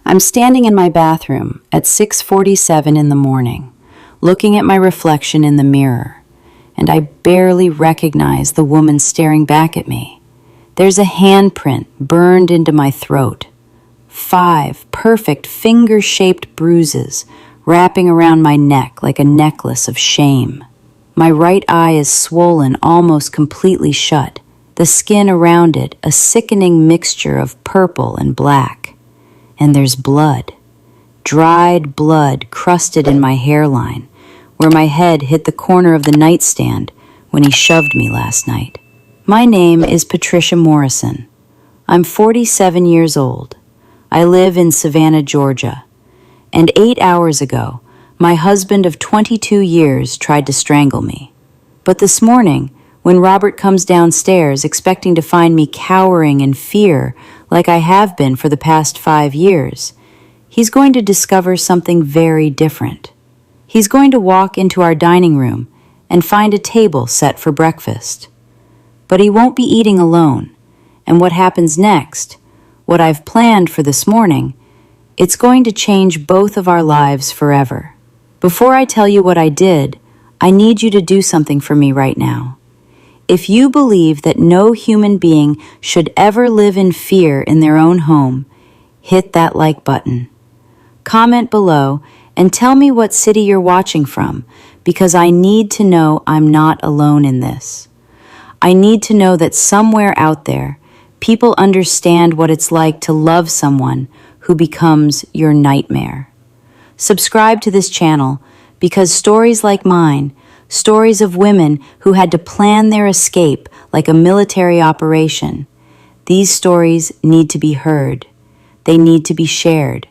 I'm standing in my bathroom at 6:47 in the morning, looking at my reflection in the mirror, and I barely recognize the woman staring back at me. There's a handprint burned into my throat. 5 perfect finger-shaped bruises wrapping around my neck like a necklace of shame. My right eye is swollen almost completely shut, the skin around it a sickening mixture of purple and black. And there's blood, dried blood crusted in my hairline, where my head hit the corner of the nightstand when he shoved me last night. My name is Patricia Morrison. I'm 47 years old. I live in Savannah, Georgia. And 8 hours ago, my husband of 22 years tried to strangle me. But this morning, when Robert comes downstairs expecting to find me cowering in fear like I have been for the past 5 years, he's going to discover something very different. He's going to walk into our dining room and find a table set for breakfast. But he won't be eating alone, and what happens next, what I've planned for this morning, it's going to change both of our lives forever. Before I tell you what I did, I need you to do something for me right now. If you believe that no human being should ever live in fear in their own home, hit that like button. Comment below and tell me what city you're watching from, because I need to know I'm not alone in this. I need to know that somewhere out there, people understand what it's like to love someone who becomes your nightmare. Subscribe to this channel because stories like mine, stories of women who had to plan their escape like a military operation, these stories need to be heard. They need to be shared.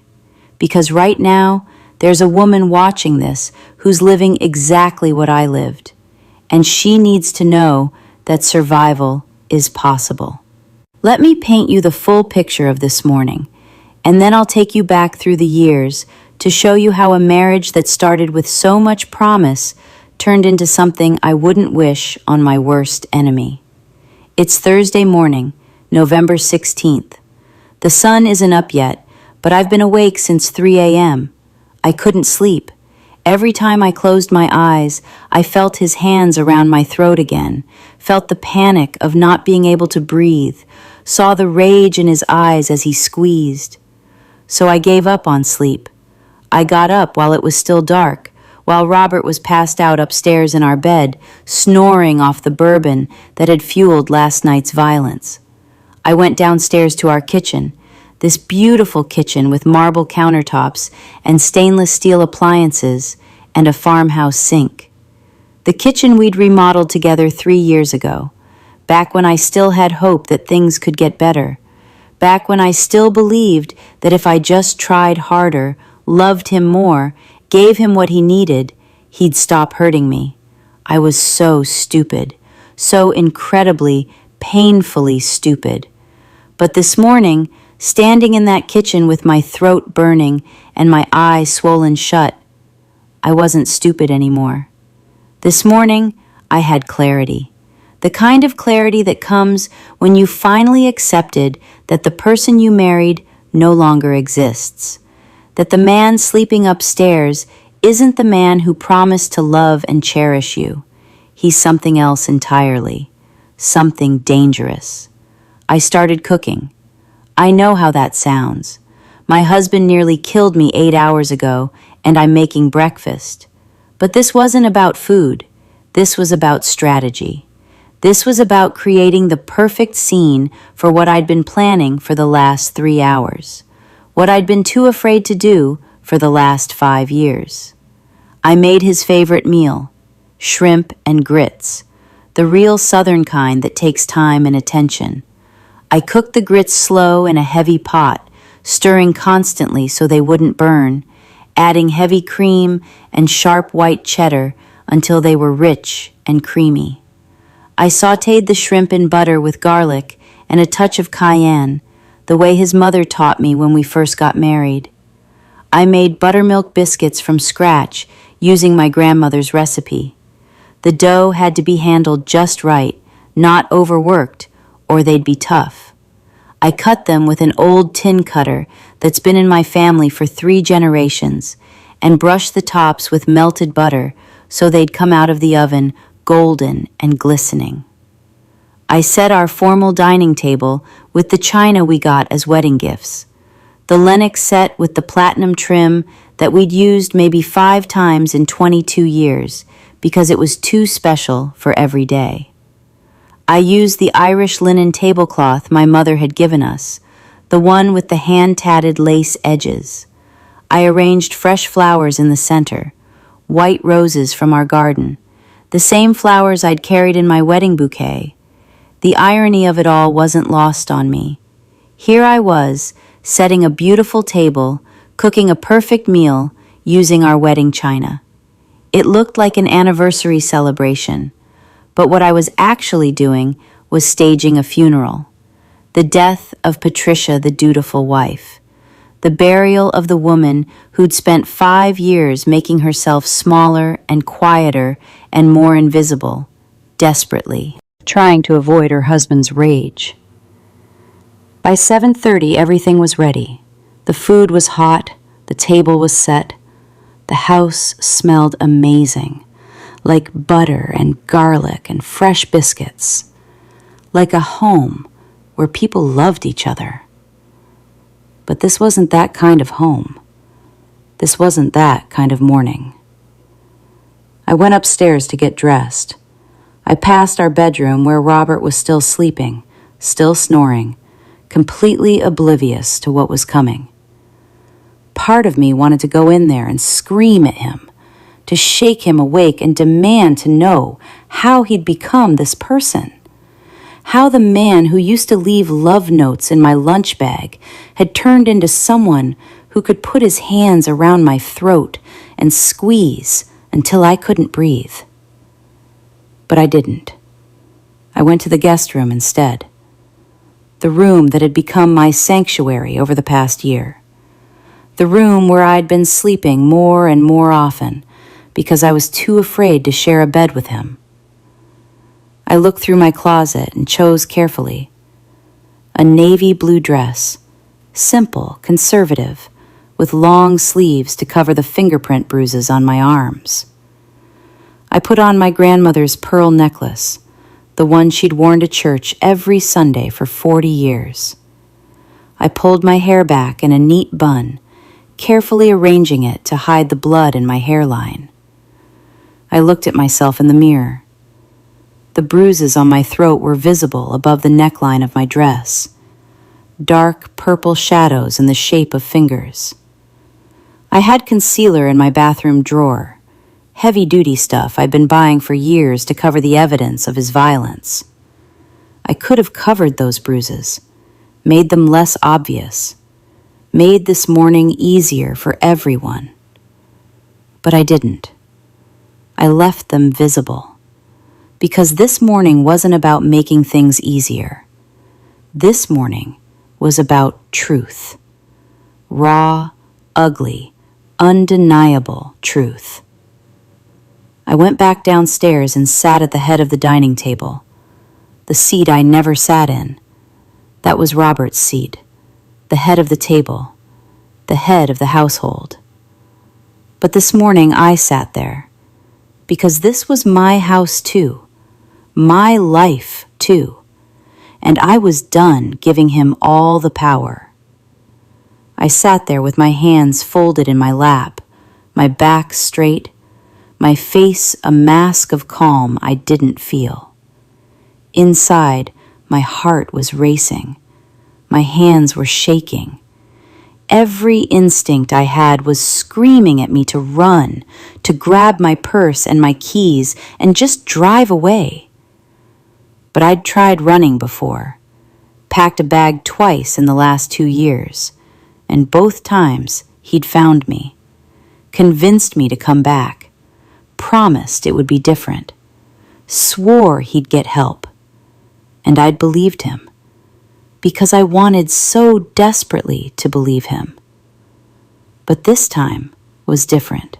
Because right now, there's a woman watching this who's living exactly what I lived. And she needs to know that survival is possible. Let me paint you the full picture of this morning, and then I'll take you back through the years to show you how a marriage that started with so much promise turned into something I wouldn't wish on my worst enemy. It's Thursday morning, November 16th. The sun isn't up yet, but I've been awake since 3 a.m. I couldn't sleep. Every time I closed my eyes, I felt his hands around my throat again, felt the panic of not being able to breathe, saw the rage in his eyes as he squeezed. So I gave up on sleep. I got up while it was still dark, while Robert was passed out upstairs in our bed, snoring off the bourbon that had fueled last night's violence. I went downstairs to our kitchen, this beautiful kitchen with marble countertops and stainless steel appliances and a farmhouse sink. The kitchen we'd remodeled together 3 years ago, back when I still had hope that things could get better, back when I still believed that if I just tried harder, loved him more, gave him what he needed, he'd stop hurting me. I was so stupid, so incredibly, painfully stupid. But this morning, standing in that kitchen with my throat burning and my eye swollen shut, I wasn't stupid anymore. This morning, I had clarity. The kind of clarity that comes when you finally accepted that the person you married no longer exists. That the man sleeping upstairs isn't the man who promised to love and cherish you. He's something else entirely, something dangerous. I started cooking. I know how that sounds. My husband nearly killed me 8 hours ago, and I'm making breakfast. But this wasn't about food. This was about strategy. This was about creating the perfect scene for what I'd been planning for the last 3 hours. What I'd been too afraid to do for the last 5 years. I made his favorite meal, shrimp and grits, the real southern kind that takes time and attention. I cooked the grits slow in a heavy pot, stirring constantly so they wouldn't burn, adding heavy cream and sharp white cheddar until they were rich and creamy. I sautéed the shrimp in butter with garlic and a touch of cayenne, the way his mother taught me when we first got married. I made buttermilk biscuits from scratch using my grandmother's recipe. The dough had to be handled just right, not overworked, or they'd be tough. I cut them with an old tin cutter that's been in my family for 3 generations and brushed the tops with melted butter so they'd come out of the oven golden and glistening. I set our formal dining table with the china we got as wedding gifts, the Lennox set with the platinum trim that we'd used maybe 5 times in 22 years because it was too special for every day. I used the Irish linen tablecloth my mother had given us, the one with the hand-tatted lace edges. I arranged fresh flowers in the center, white roses from our garden, the same flowers I'd carried in my wedding bouquet. The irony of it all wasn't lost on me. Here I was, setting a beautiful table, cooking a perfect meal, using our wedding china. It looked like an anniversary celebration, but what I was actually doing was staging a funeral. The death of Patricia, the dutiful wife. The burial of the woman who'd spent 5 years making herself smaller and quieter and more invisible, desperately, trying to avoid her husband's rage. By 7:30, everything was ready. The food was hot, the table was set. The house smelled amazing, like butter and garlic and fresh biscuits, like a home where people loved each other. But this wasn't that kind of home. This wasn't that kind of morning. I went upstairs to get dressed. I passed our bedroom where Robert was still sleeping, still snoring, completely oblivious to what was coming. Part of me wanted to go in there and scream at him, to shake him awake and demand to know how he'd become this person. How the man who used to leave love notes in my lunch bag had turned into someone who could put his hands around my throat and squeeze until I couldn't breathe. But I didn't. I went to the guest room instead. The room that had become my sanctuary over the past year. The room where I'd been sleeping more and more often because I was too afraid to share a bed with him. I looked through my closet and chose carefully. A navy blue dress, simple, conservative, with long sleeves to cover the fingerprint bruises on my arms. I put on my grandmother's pearl necklace, the one she'd worn to church every Sunday for 40 years. I pulled my hair back in a neat bun, carefully arranging it to hide the blood in my hairline. I looked at myself in the mirror. The bruises on my throat were visible above the neckline of my dress, dark purple shadows in the shape of fingers. I had concealer in my bathroom drawer, heavy-duty stuff I'd been buying for years to cover the evidence of his violence. I could have covered those bruises, made them less obvious, made this morning easier for everyone. But I didn't. I left them visible. Because this morning wasn't about making things easier. This morning was about truth. Raw, ugly, undeniable truth. I went back downstairs and sat at the head of the dining table, the seat I never sat in. That was Robert's seat, the head of the table, the head of the household. But this morning I sat there, because this was my house too. My life, too, and I was done giving him all the power. I sat there with my hands folded in my lap, my back straight, my face a mask of calm I didn't feel. Inside, my heart was racing. My hands were shaking. Every instinct I had was screaming at me to run, to grab my purse and my keys and just drive away. But I'd tried running before, packed a bag twice in the last 2 years, and both times he'd found me, convinced me to come back, promised it would be different, swore he'd get help, and I'd believed him, because I wanted so desperately to believe him. But this time was different.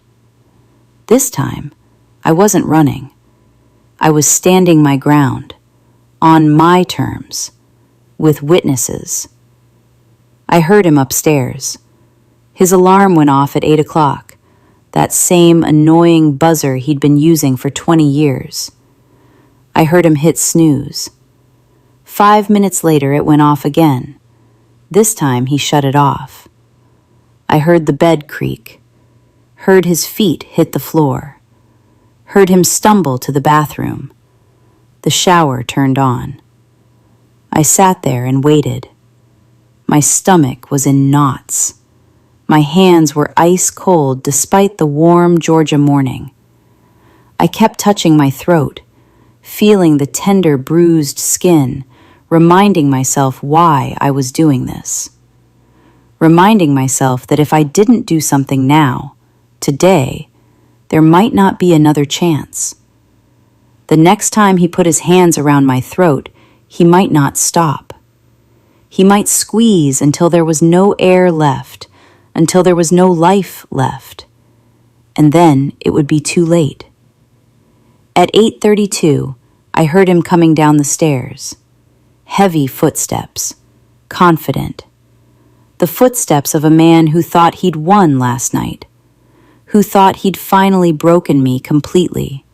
This time, I wasn't running. I was standing my ground, on my terms, with witnesses. I heard him upstairs. His alarm went off at 8 o'clock, that same annoying buzzer he'd been using for 20 years. I heard him hit snooze. 5 minutes later, it went off again. This time, he shut it off. I heard the bed creak, heard his feet hit the floor, heard him stumble to the bathroom. The shower turned on. I sat there and waited. My stomach was in knots. My hands were ice cold despite the warm Georgia morning. I kept touching my throat, feeling the tender, bruised skin, reminding myself why I was doing this. Reminding myself that if I didn't do something now, today, there might not be another chance. The next time he put his hands around my throat, he might not stop. He might squeeze until there was no air left, until there was no life left. And then it would be too late. At 8:32, I heard him coming down the stairs. Heavy footsteps, confident. The footsteps of a man who thought he'd won last night, who thought he'd finally broken me completely,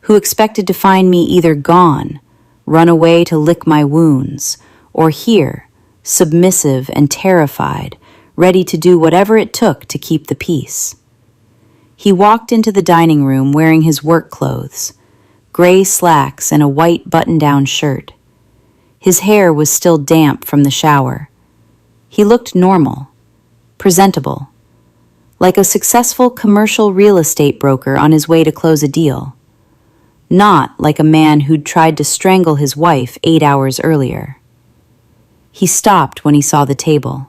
who expected to find me either gone, run away to lick my wounds, or here, submissive and terrified, ready to do whatever it took to keep the peace. He walked into the dining room wearing his work clothes, gray slacks and a white button-down shirt. His hair was still damp from the shower. He looked normal, presentable, like a successful commercial real estate broker on his way to close a deal. Not like a man who'd tried to strangle his wife 8 hours earlier. He stopped when he saw the table.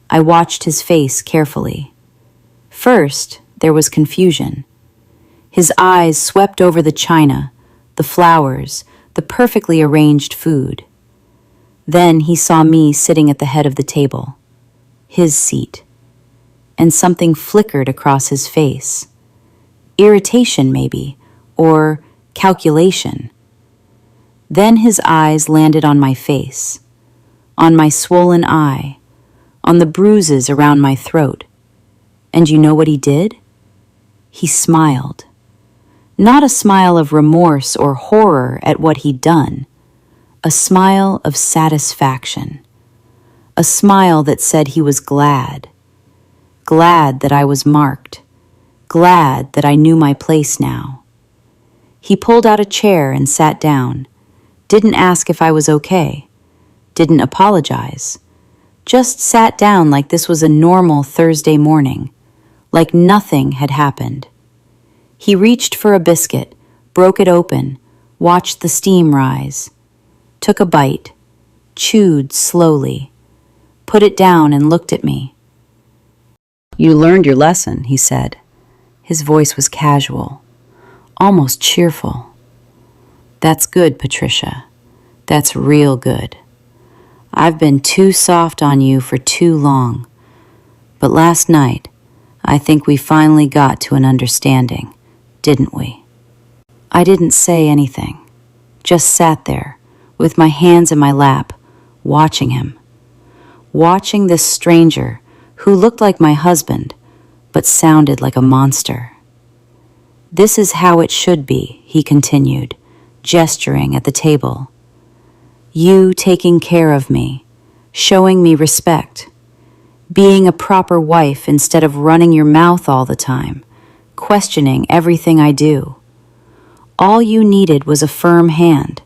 I watched his face carefully. First, there was confusion. His eyes swept over the china, the flowers, the perfectly arranged food. Then he saw me sitting at the head of the table, his seat, and something flickered across his face. Irritation, maybe, or calculation. Then his eyes landed on my face, on my swollen eye, on the bruises around my throat. And you know what he did? He smiled. Not a smile of remorse or horror at what he'd done, a smile of satisfaction, a smile that said he was glad, glad that I was marked, glad that I knew my place now. He pulled out a chair and sat down, didn't ask if I was okay, didn't apologize, just sat down like this was a normal Thursday morning, like nothing had happened. He reached for a biscuit, broke it open, watched the steam rise, took a bite, chewed slowly, put it down and looked at me. "You learned your lesson," he said. His voice was casual, almost cheerful. "That's good, Patricia. That's real good. I've been too soft on you for too long. But last night, I think we finally got to an understanding, didn't we?" I didn't say anything, just sat there, with my hands in my lap, watching him. Watching this stranger who looked like my husband, but sounded like a monster. "This is how it should be," he continued, gesturing at the table. "You taking care of me, showing me respect, being a proper wife instead of running your mouth all the time, questioning everything I do. All you needed was a firm hand.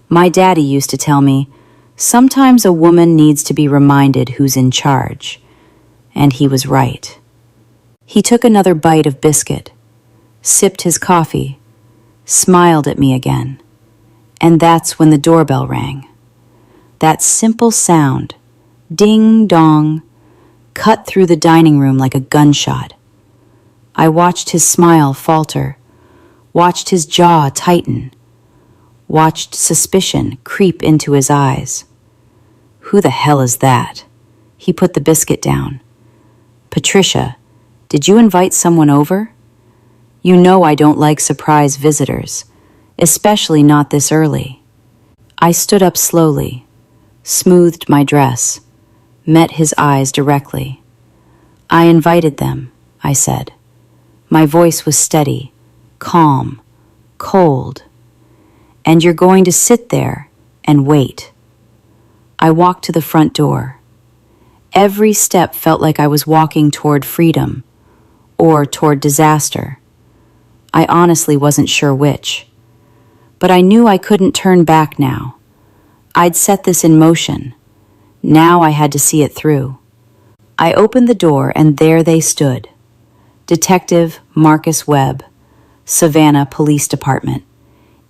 My daddy used to tell me, sometimes a woman needs to be reminded who's in charge. And he was right." He took another bite of biscuit, sipped his coffee, smiled at me again. And that's when the doorbell rang. That simple sound, ding-dong, cut through the dining room like a gunshot. I watched his smile falter, watched his jaw tighten, watched suspicion creep into his eyes. "Who the hell is that?" He put the biscuit down. "Patricia, did you invite someone over? You know I don't like surprise visitors, especially not this early." I stood up slowly, smoothed my dress, met his eyes directly. "I invited them," I said. My voice was steady, calm, cold. "And you're going to sit there and wait." I walked to the front door. Every step felt like I was walking toward freedom or toward disaster. I honestly wasn't sure which. But I knew I couldn't turn back now. I'd set this in motion. Now I had to see it through. I opened the door and there they stood. Detective Marcus Webb, Savannah Police Department.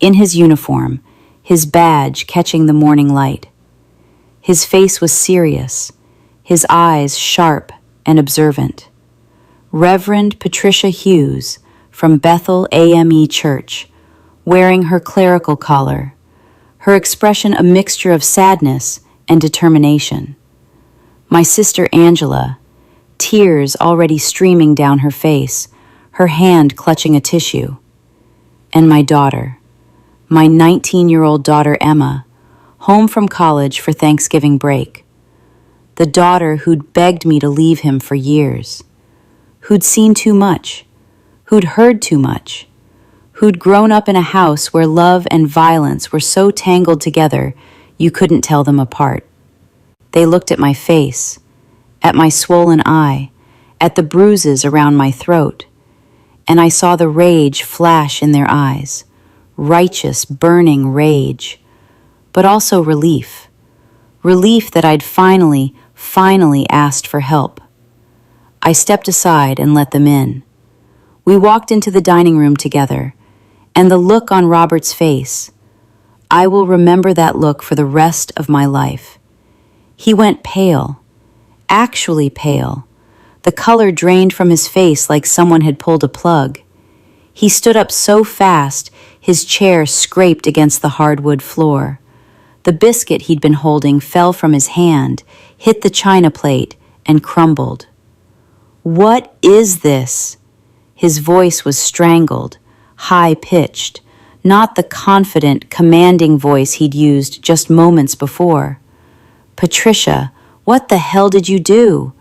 In his uniform, his badge catching the morning light. His face was serious, his eyes sharp and observant. Reverend Patricia Hughes from Bethel AME Church, wearing her clerical collar, her expression a mixture of sadness and determination. My sister Angela, tears already streaming down her face, her hand clutching a tissue. And my daughter, my 19-year-old daughter Emma, home from college for Thanksgiving break. The daughter who'd begged me to leave him for years, who'd seen too much, who'd heard too much, who'd grown up in a house where love and violence were so tangled together you couldn't tell them apart. They looked at my face, at my swollen eye, at the bruises around my throat, and I saw the rage flash in their eyes, righteous, burning rage, but also relief. Relief that I'd finally asked for help. I stepped aside and let them in. We walked into the dining room together, and the look on Robert's face, I will remember that look for the rest of my life. He went pale, actually pale. The color drained from his face like someone had pulled a plug. He stood up so fast, his chair scraped against the hardwood floor. The biscuit he'd been holding fell from his hand, hit the china plate, and crumbled. "What is this?" His voice was strangled, high-pitched, not the confident, commanding voice he'd used just moments before. "Patricia, what the hell did you do?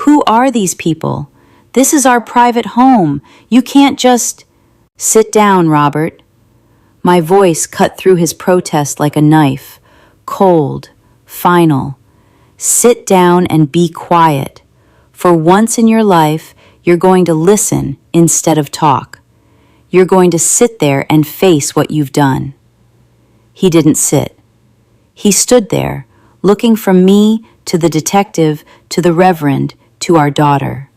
Who are these people? This is our private home. You can't just—" "Sit down, Robert." My voice cut through his protest like a knife, cold, final. "Sit down and be quiet. For once in your life, you're going to listen instead of talk. You're going to sit there and face what you've done." He didn't sit. He stood there, looking from me to the detective, to the reverend, to our daughter.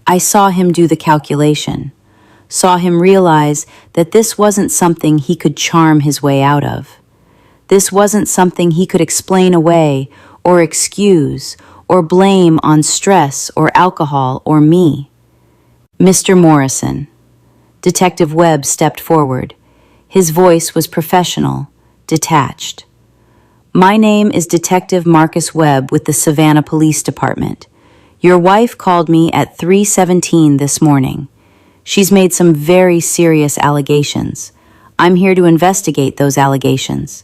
I saw him do the calculation, saw him realize that this wasn't something he could charm his way out of. This wasn't something he could explain away or excuse or blame on stress or alcohol or me. "Mr. Morrison." Detective Webb stepped forward. His voice was professional, detached. "My name is Detective Marcus Webb with the Savannah Police Department. Your wife called me at 3:17 this morning. She's made some very serious allegations. I'm here to investigate those allegations."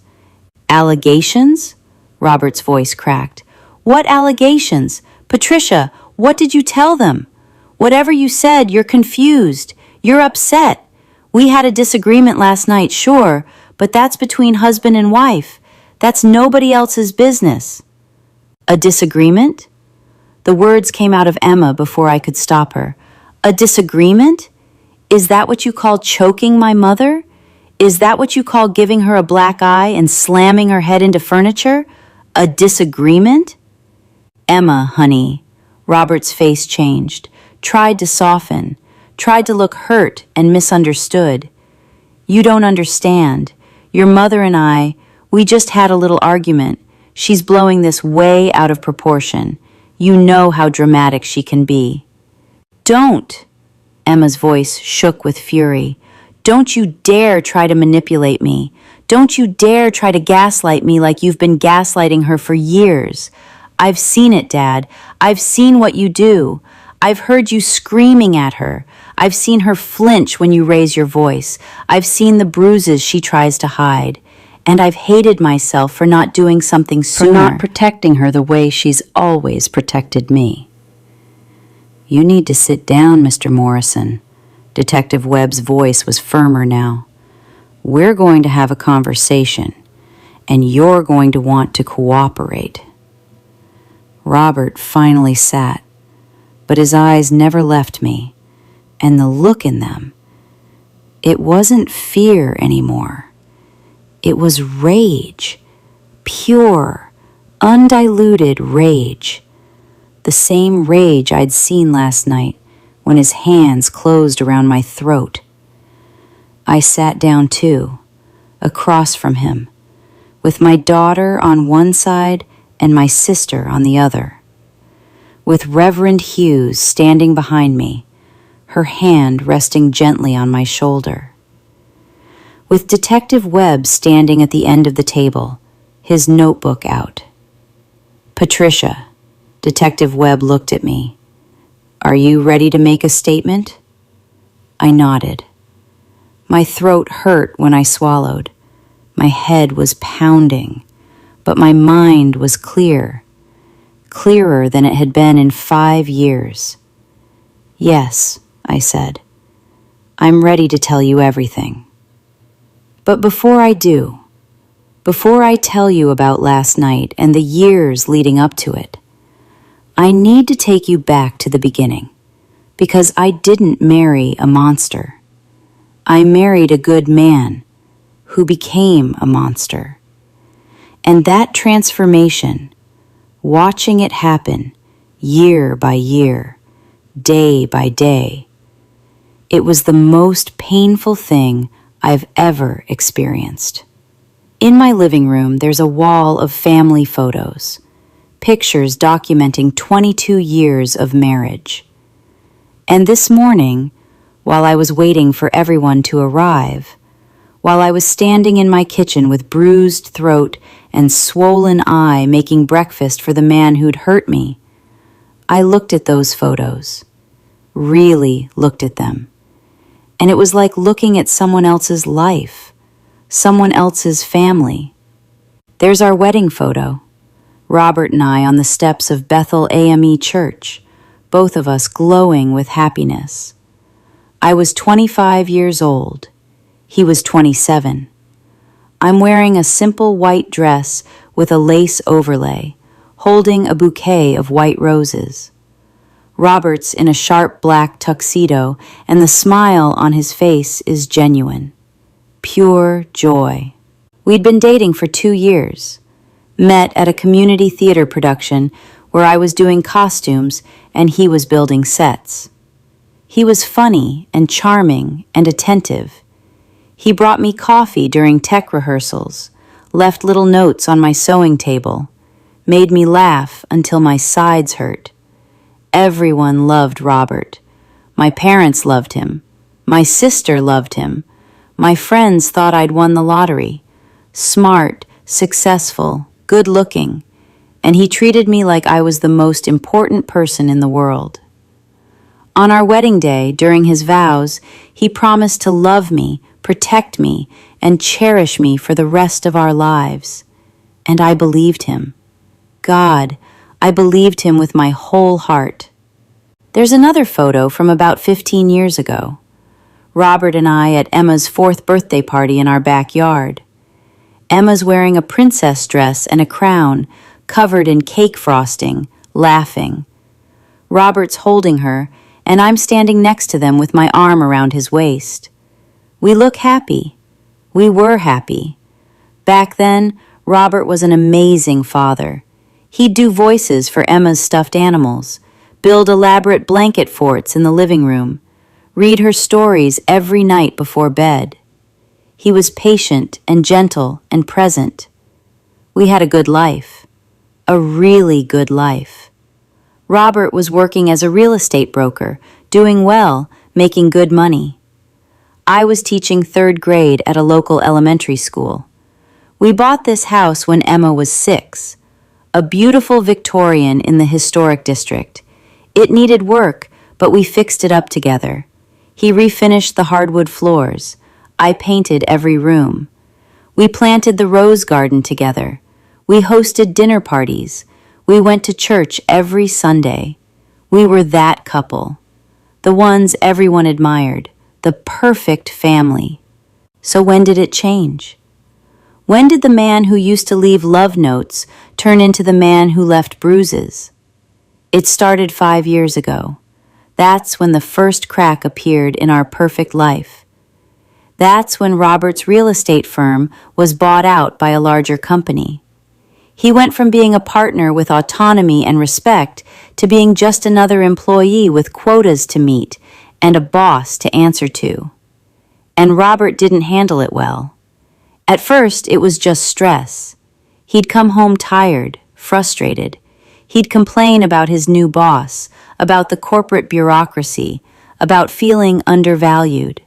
"Allegations?" Robert's voice cracked. "What allegations? Patricia, what did you tell them? Whatever you said, you're confused. You're upset. We had a disagreement last night, sure, but that's between husband and wife. That's nobody else's business." "A disagreement?" The words came out of Emma before I could stop her. "A disagreement? Is that what you call choking my mother? Is that what you call giving her a black eye and slamming her head into furniture? A disagreement?" "Emma, honey." Robert's face changed, tried to soften, tried to look hurt and misunderstood. "You don't understand. Your mother and I, we just had a little argument. She's blowing this way out of proportion. You know how dramatic she can be." "Don't!" Emma's voice shook with fury. "Don't you dare try to manipulate me. Don't you dare try to gaslight me like you've been gaslighting her for years. I've seen it, Dad. I've seen what you do. I've heard you screaming at her. I've seen her flinch when you raise your voice. I've seen the bruises she tries to hide. And I've hated myself for not doing something sooner, for not protecting her the way she's always protected me. You need to sit down, Mr. Morrison. Detective Webb's voice was firmer now. We're going to have a conversation, and you're going to want to cooperate. Robert finally sat, but his eyes never left me, and the look in them, it wasn't fear anymore. It was rage, pure, undiluted rage. The same rage I'd seen last night when his hands closed around my throat. I sat down too, across from him, with my daughter on one side and my sister on the other. With Reverend Hughes standing behind me, her hand resting gently on my shoulder. With Detective Webb standing at the end of the table, his notebook out. Patricia, Detective Webb looked at me. Are you ready to make a statement? I nodded. My throat hurt when I swallowed. My head was pounding, but my mind was clear, clearer than it had been in 5 years. Yes, I said. I'm ready to tell you everything. But before I do, before I tell you about last night and the years leading up to it, I need to take you back to the beginning, because I didn't marry a monster. I married a good man who became a monster. And that transformation, watching it happen year by year, day by day, it was the most painful thing I've ever experienced. In my living room, there's a wall of family photos, pictures documenting 22 years of marriage. And this morning, while I was waiting for everyone to arrive, while I was standing in my kitchen with bruised throat and swollen eye making breakfast for the man who'd hurt me, I looked at those photos, really looked at them. And it was like looking at someone else's life, someone else's family. There's our wedding photo, Robert and I on the steps of Bethel AME Church, both of us glowing with happiness. I was 25 years old. He was 27. I'm wearing a simple white dress with a lace overlay, holding a bouquet of white roses. Robert's in a sharp black tuxedo, and the smile on his face is genuine. Pure joy. We'd been dating for 2 years. Met at a community theater production where I was doing costumes and he was building sets. He was funny and charming and attentive. He brought me coffee during tech rehearsals, left little notes on my sewing table, made me laugh until my sides hurt. Everyone loved Robert. My parents loved him. My sister loved him. My friends thought I'd won the lottery. Smart, successful, good-looking, and he treated me like I was the most important person in the world. On our wedding day, during his vows, he promised to love me, protect me, and cherish me for the rest of our lives. And I believed him. God, I believed him with my whole heart. There's another photo from about 15 years ago. Robert and I at Emma's 4th birthday party in our backyard. Emma's wearing a princess dress and a crown, covered in cake frosting, laughing. Robert's holding her, and I'm standing next to them with my arm around his waist. We look happy. We were happy. Back then, Robert was an amazing father. He'd do voices for Emma's stuffed animals, build elaborate blanket forts in the living room, read her stories every night before bed. He was patient and gentle and present. We had a good life, a really good life. Robert was working as a real estate broker, doing well, making good money. I was teaching 3rd grade at a local elementary school. We bought this house when Emma was 6, a beautiful Victorian in the historic district. It needed work, but we fixed it up together. He refinished the hardwood floors. I painted every room. We planted the rose garden together. We hosted dinner parties. We went to church every Sunday. We were that couple. The ones everyone admired. The perfect family. So when did it change? When did the man who used to leave love notes turn into the man who left bruises? It started 5 years ago. That's when the first crack appeared in our perfect life. That's when Robert's real estate firm was bought out by a larger company. He went from being a partner with autonomy and respect to being just another employee with quotas to meet and a boss to answer to. And Robert didn't handle it well. At first, it was just stress. He'd come home tired, frustrated. He'd complain about his new boss, about the corporate bureaucracy, about feeling undervalued.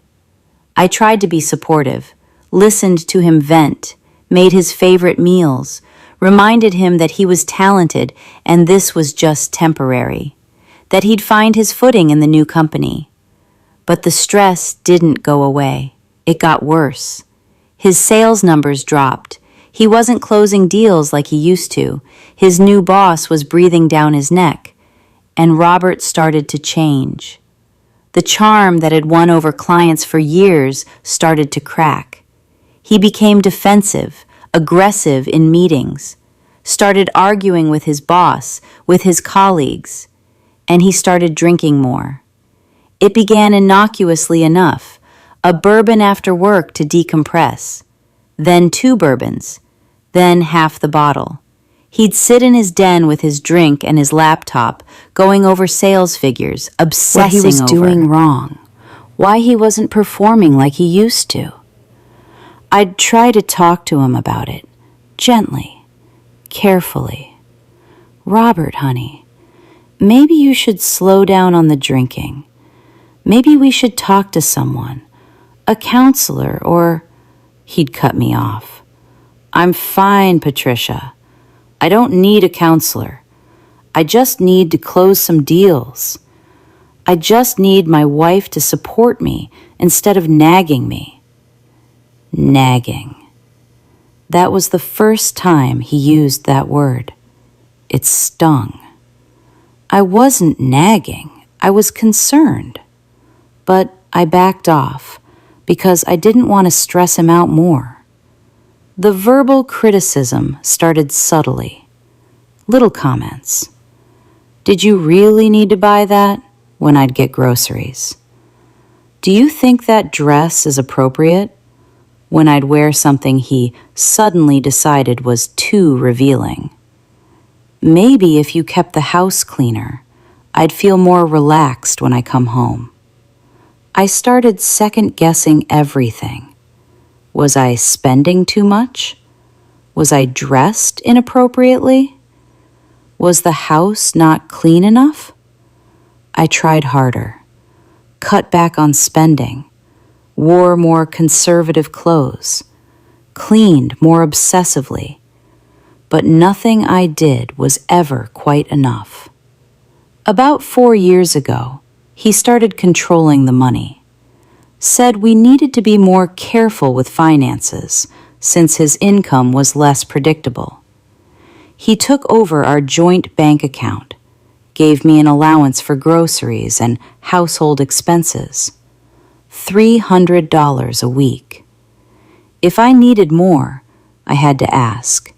I tried to be supportive, listened to him vent, made his favorite meals, reminded him that he was talented and this was just temporary, that he'd find his footing in the new company. But the stress didn't go away. It got worse. His sales numbers dropped. He wasn't closing deals like he used to. His new boss was breathing down his neck. And Robert started to change. The charm that had won over clients for years started to crack. He became defensive, aggressive in meetings, started arguing with his boss, with his colleagues, and he started drinking more. It began innocuously enough, a bourbon after work to decompress, then 2 bourbons, then half the bottle. He'd sit in his den with his drink and his laptop, going over sales figures, obsessing what he was over doing wrong, why he wasn't performing like he used to. I'd try to talk to him about it, gently, carefully. Robert, honey, maybe you should slow down on the drinking. Maybe we should talk to someone, a counselor, or... He'd cut me off. I'm fine, Patricia. I don't need a counselor. I just need to close some deals. I just need my wife to support me instead of nagging me. Nagging. That was the first time he used that word. It stung. I wasn't nagging. I was concerned. But I backed off because I didn't want to stress him out more. The verbal criticism started subtly. Little comments. Did you really need to buy that? When I'd get groceries. Do you think that dress is appropriate? When I'd wear something he suddenly decided was too revealing. Maybe if you kept the house cleaner, I'd feel more relaxed when I come home. I started second-guessing everything. Was I spending too much? Was I dressed inappropriately? Was the house not clean enough? I tried harder, cut back on spending, wore more conservative clothes, cleaned more obsessively, but nothing I did was ever quite enough. About 4 years ago, he started controlling the money, said we needed to be more careful with finances since his income was less predictable. He took over our joint bank account, gave me an allowance for groceries and household expenses, $300 a week. If I needed more, I had to ask.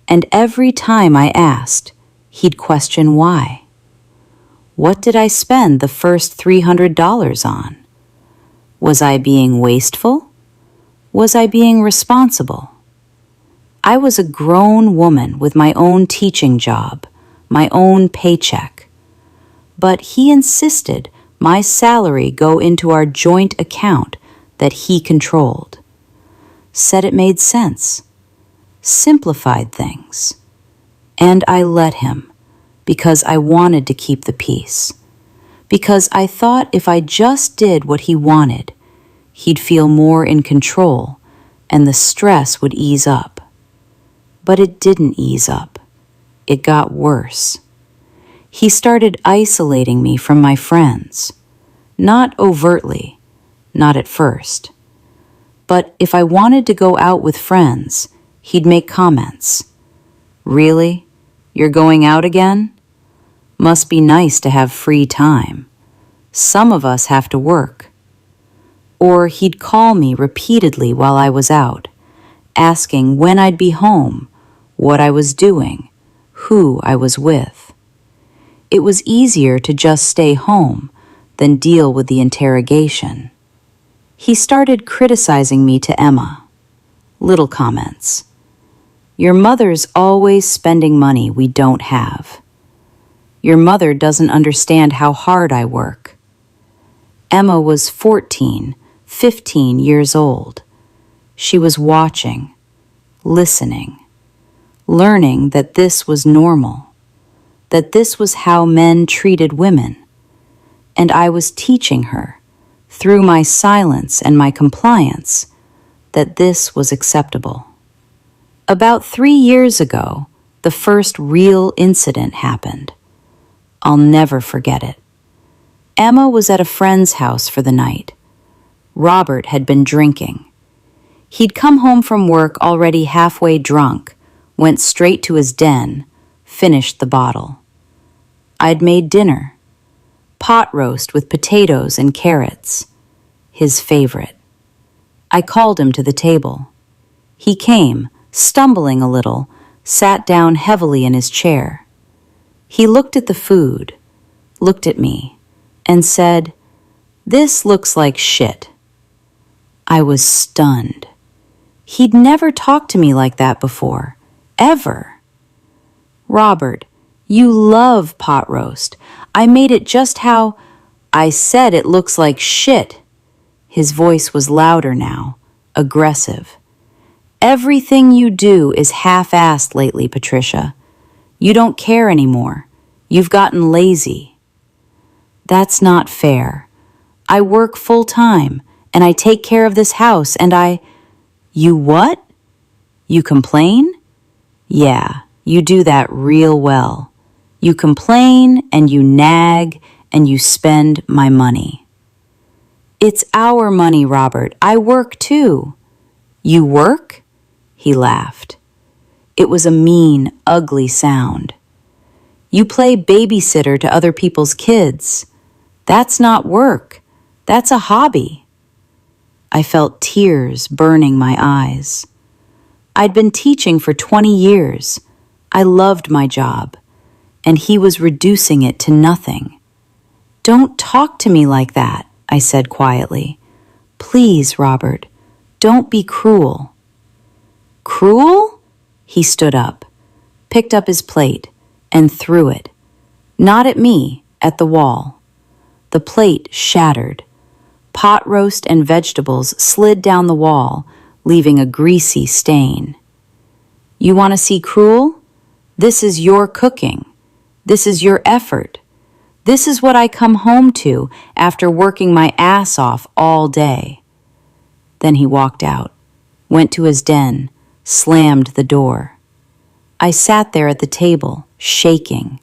And every time I asked, he'd question why. What did I spend the first $300 on? Was I being wasteful? Was I being responsible? I was a grown woman with my own teaching job, my own paycheck. But he insisted my salary go into our joint account that he controlled. Said it made sense. Simplified things. And I let him because I wanted to keep the peace. Because I thought if I just did what he wanted, he'd feel more in control and the stress would ease up. But it didn't ease up. It got worse. He started isolating me from my friends. Not overtly, not at first. But if I wanted to go out with friends, he'd make comments. "Really? You're going out again? Must be nice to have free time. Some of us have to work." Or he'd call me repeatedly while I was out, asking when I'd be home, what I was doing, who I was with. It was easier to just stay home than deal with the interrogation. He started criticizing me to Emma. Little comments. "Your mother's always spending money we don't have. Your mother doesn't understand how hard I work." Emma was 14, 15 years old. She was watching, listening, learning that this was normal, that this was how men treated women. And I was teaching her, through my silence and my compliance, that this was acceptable. About 3 years ago, the first real incident happened. I'll never forget it. Emma was at a friend's house for the night. Robert had been drinking. He'd come home from work already halfway drunk, went straight to his den, finished the bottle. I'd made dinner. Pot roast with potatoes and carrots. His favorite. I called him to the table. He came, stumbling a little, sat down heavily in his chair. He looked at the food, looked at me, and said, "This looks like shit." I was stunned. He'd never talked to me like that before, ever. "Robert, you love pot roast. I made it just how I said it looks like shit." His voice was louder now, aggressive. "Everything you do is half-assed lately, Patricia. You don't care anymore. You've gotten lazy." "That's not fair. I work full-time, and I take care of this house, and I—" "You what? You complain?" "Yeah, you do that real well. You complain, and you nag, and you spend my money." "It's our money, Robert. I work too." "You work?" He laughed. It was a mean, ugly sound. "You play babysitter to other people's kids. That's not work. That's a hobby." I felt tears burning my eyes. I'd been teaching for 20 years. I loved my job, and he was reducing it to nothing. "Don't talk to me like that," I said quietly. "Please, Robert, don't be cruel." "Cruel?" He stood up, picked up his plate, and threw it. Not at me, at the wall. The plate shattered. Pot roast and vegetables slid down the wall, leaving a greasy stain. "You want to see cruel? This is your cooking. This is your effort. This is what I come home to after working my ass off all day." Then he walked out, went to his den, slammed the door. I sat there at the table, shaking,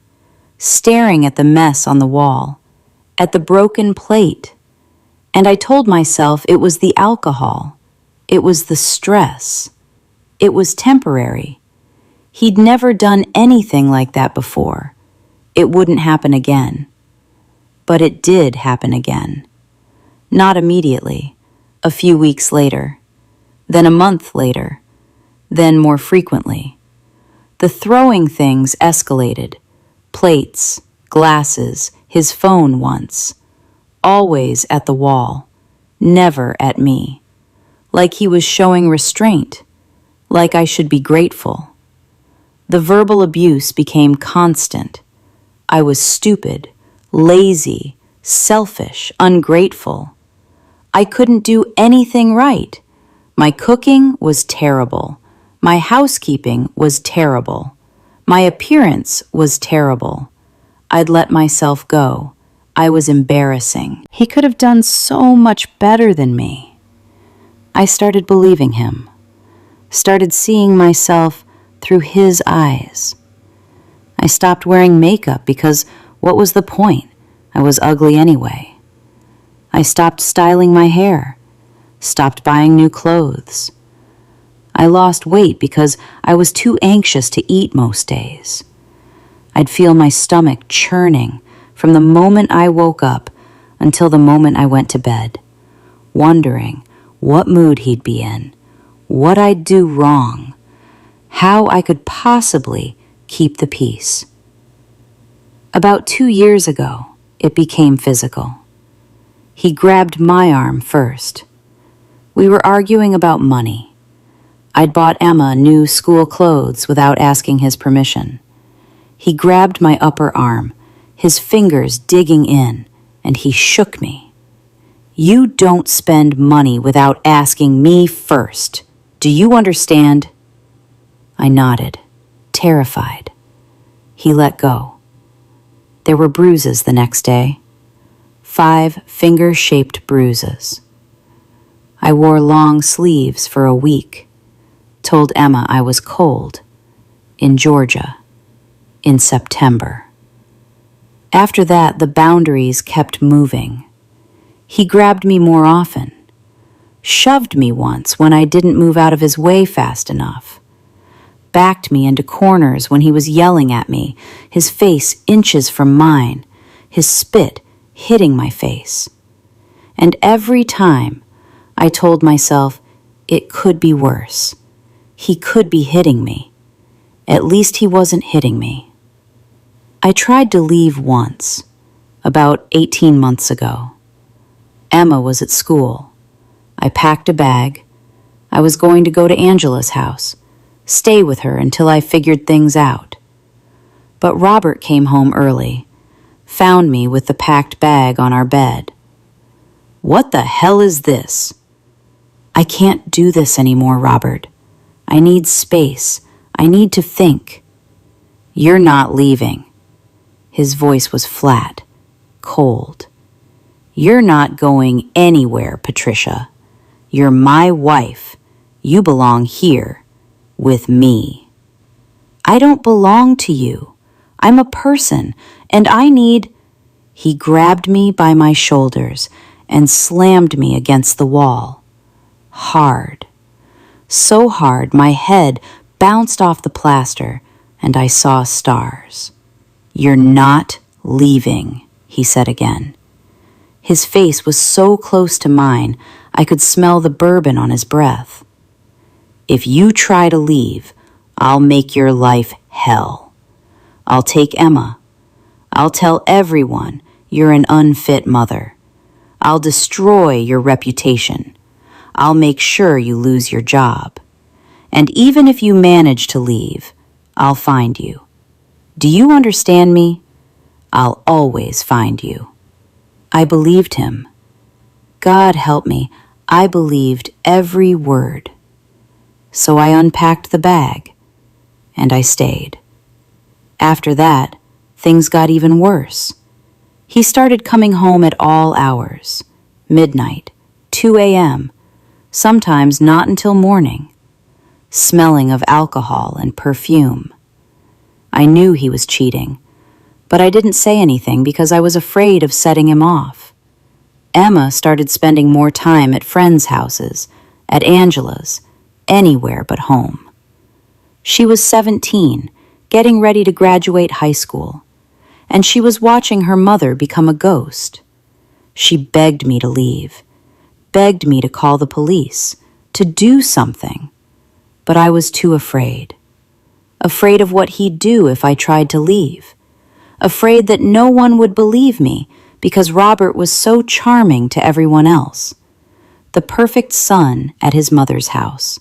staring at the mess on the wall, at the broken plate. And I told myself it was the alcohol. It was the stress. It was temporary. He'd never done anything like that before. It wouldn't happen again. But it did happen again. Not immediately. A few weeks later. Then a month later. Then more frequently. The throwing things escalated. Plates, glasses, his phone once. Always at the wall. Never at me. Like he was showing restraint. Like I should be grateful. The verbal abuse became constant. I was stupid, lazy, selfish, ungrateful. I couldn't do anything right. My cooking was terrible. My housekeeping was terrible. My appearance was terrible. I'd let myself go. I was embarrassing. He could have done so much better than me. I started believing him. Started seeing myself through his eyes. I stopped wearing makeup because what was the point? I was ugly anyway. I stopped styling my hair. stopped buying new clothes. I lost weight because I was too anxious to eat most days. I'd feel my stomach churning from the moment I woke up until the moment I went to bed, wondering what mood he'd be in, what I'd do wrong, how I could possibly keep the peace. About 2 years ago, it became physical. He grabbed my arm first. We were arguing about money. I'd bought Emma new school clothes without asking his permission. He grabbed my upper arm, his fingers digging in, and he shook me. "You don't spend money without asking me first. Do you understand?" I nodded, terrified. He let go. There were bruises the next day. 5 finger-shaped bruises. I wore long sleeves for a week, told Emma I was cold, in Georgia, in September. After that, the boundaries kept moving. He grabbed me more often, shoved me once when I didn't move out of his way fast enough, backed me into corners when he was yelling at me, his face inches from mine, his spit hitting my face. And every time, I told myself it could be worse. He could be hitting me. At least he wasn't hitting me. I tried to leave once, about 18 months ago. Emma was at school. I packed a bag. I was going to go to Angela's house, stay with her until I figured things out. But Robert came home early, found me with the packed bag on our bed. "What the hell is this?" "I can't do this anymore, Robert. I need space. I need to think." "You're not leaving." His voice was flat, cold. "You're not going anywhere, Patricia. You're my wife. You belong here, with me." "I don't belong to you. I'm a person, and I need—" He grabbed me by my shoulders and slammed me against the wall. Hard. So hard my head bounced off the plaster and I saw stars. "You're not leaving," he said again. His face was so close to mine, I could smell the bourbon on his breath. "If you try to leave, I'll make your life hell. I'll take Emma. I'll tell everyone you're an unfit mother. I'll destroy your reputation. I'll make sure you lose your job. And even if you manage to leave, I'll find you. Do you understand me? I'll always find you." I believed him. God help me, I believed every word. So I unpacked the bag, and I stayed. After that, things got even worse. He started coming home at all hours, midnight, 2 a.m., sometimes not until morning, smelling of alcohol and perfume. I knew he was cheating, but I didn't say anything because I was afraid of setting him off. Emma started spending more time at friends' houses, at Angela's, anywhere but home. She was 17, getting ready to graduate high school, and she was watching her mother become a ghost. She begged me to leave, begged me to call the police, to do something, but I was too afraid. Afraid of what he'd do if I tried to leave. Afraid that no one would believe me because Robert was so charming to everyone else. The perfect son at his mother's house.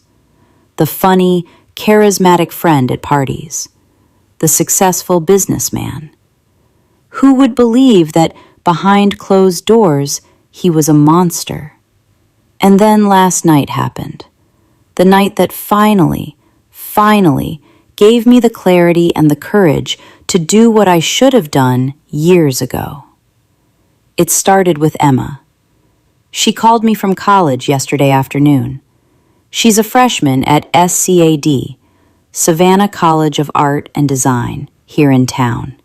The funny, charismatic friend at parties. The successful businessman. Who would believe that behind closed doors he was a monster? And then last night happened. The night that finally gave me the clarity and the courage to do what I should have done years ago. It started with Emma. She called me from college yesterday afternoon. She's a freshman at SCAD, Savannah College of Art and Design, here in town.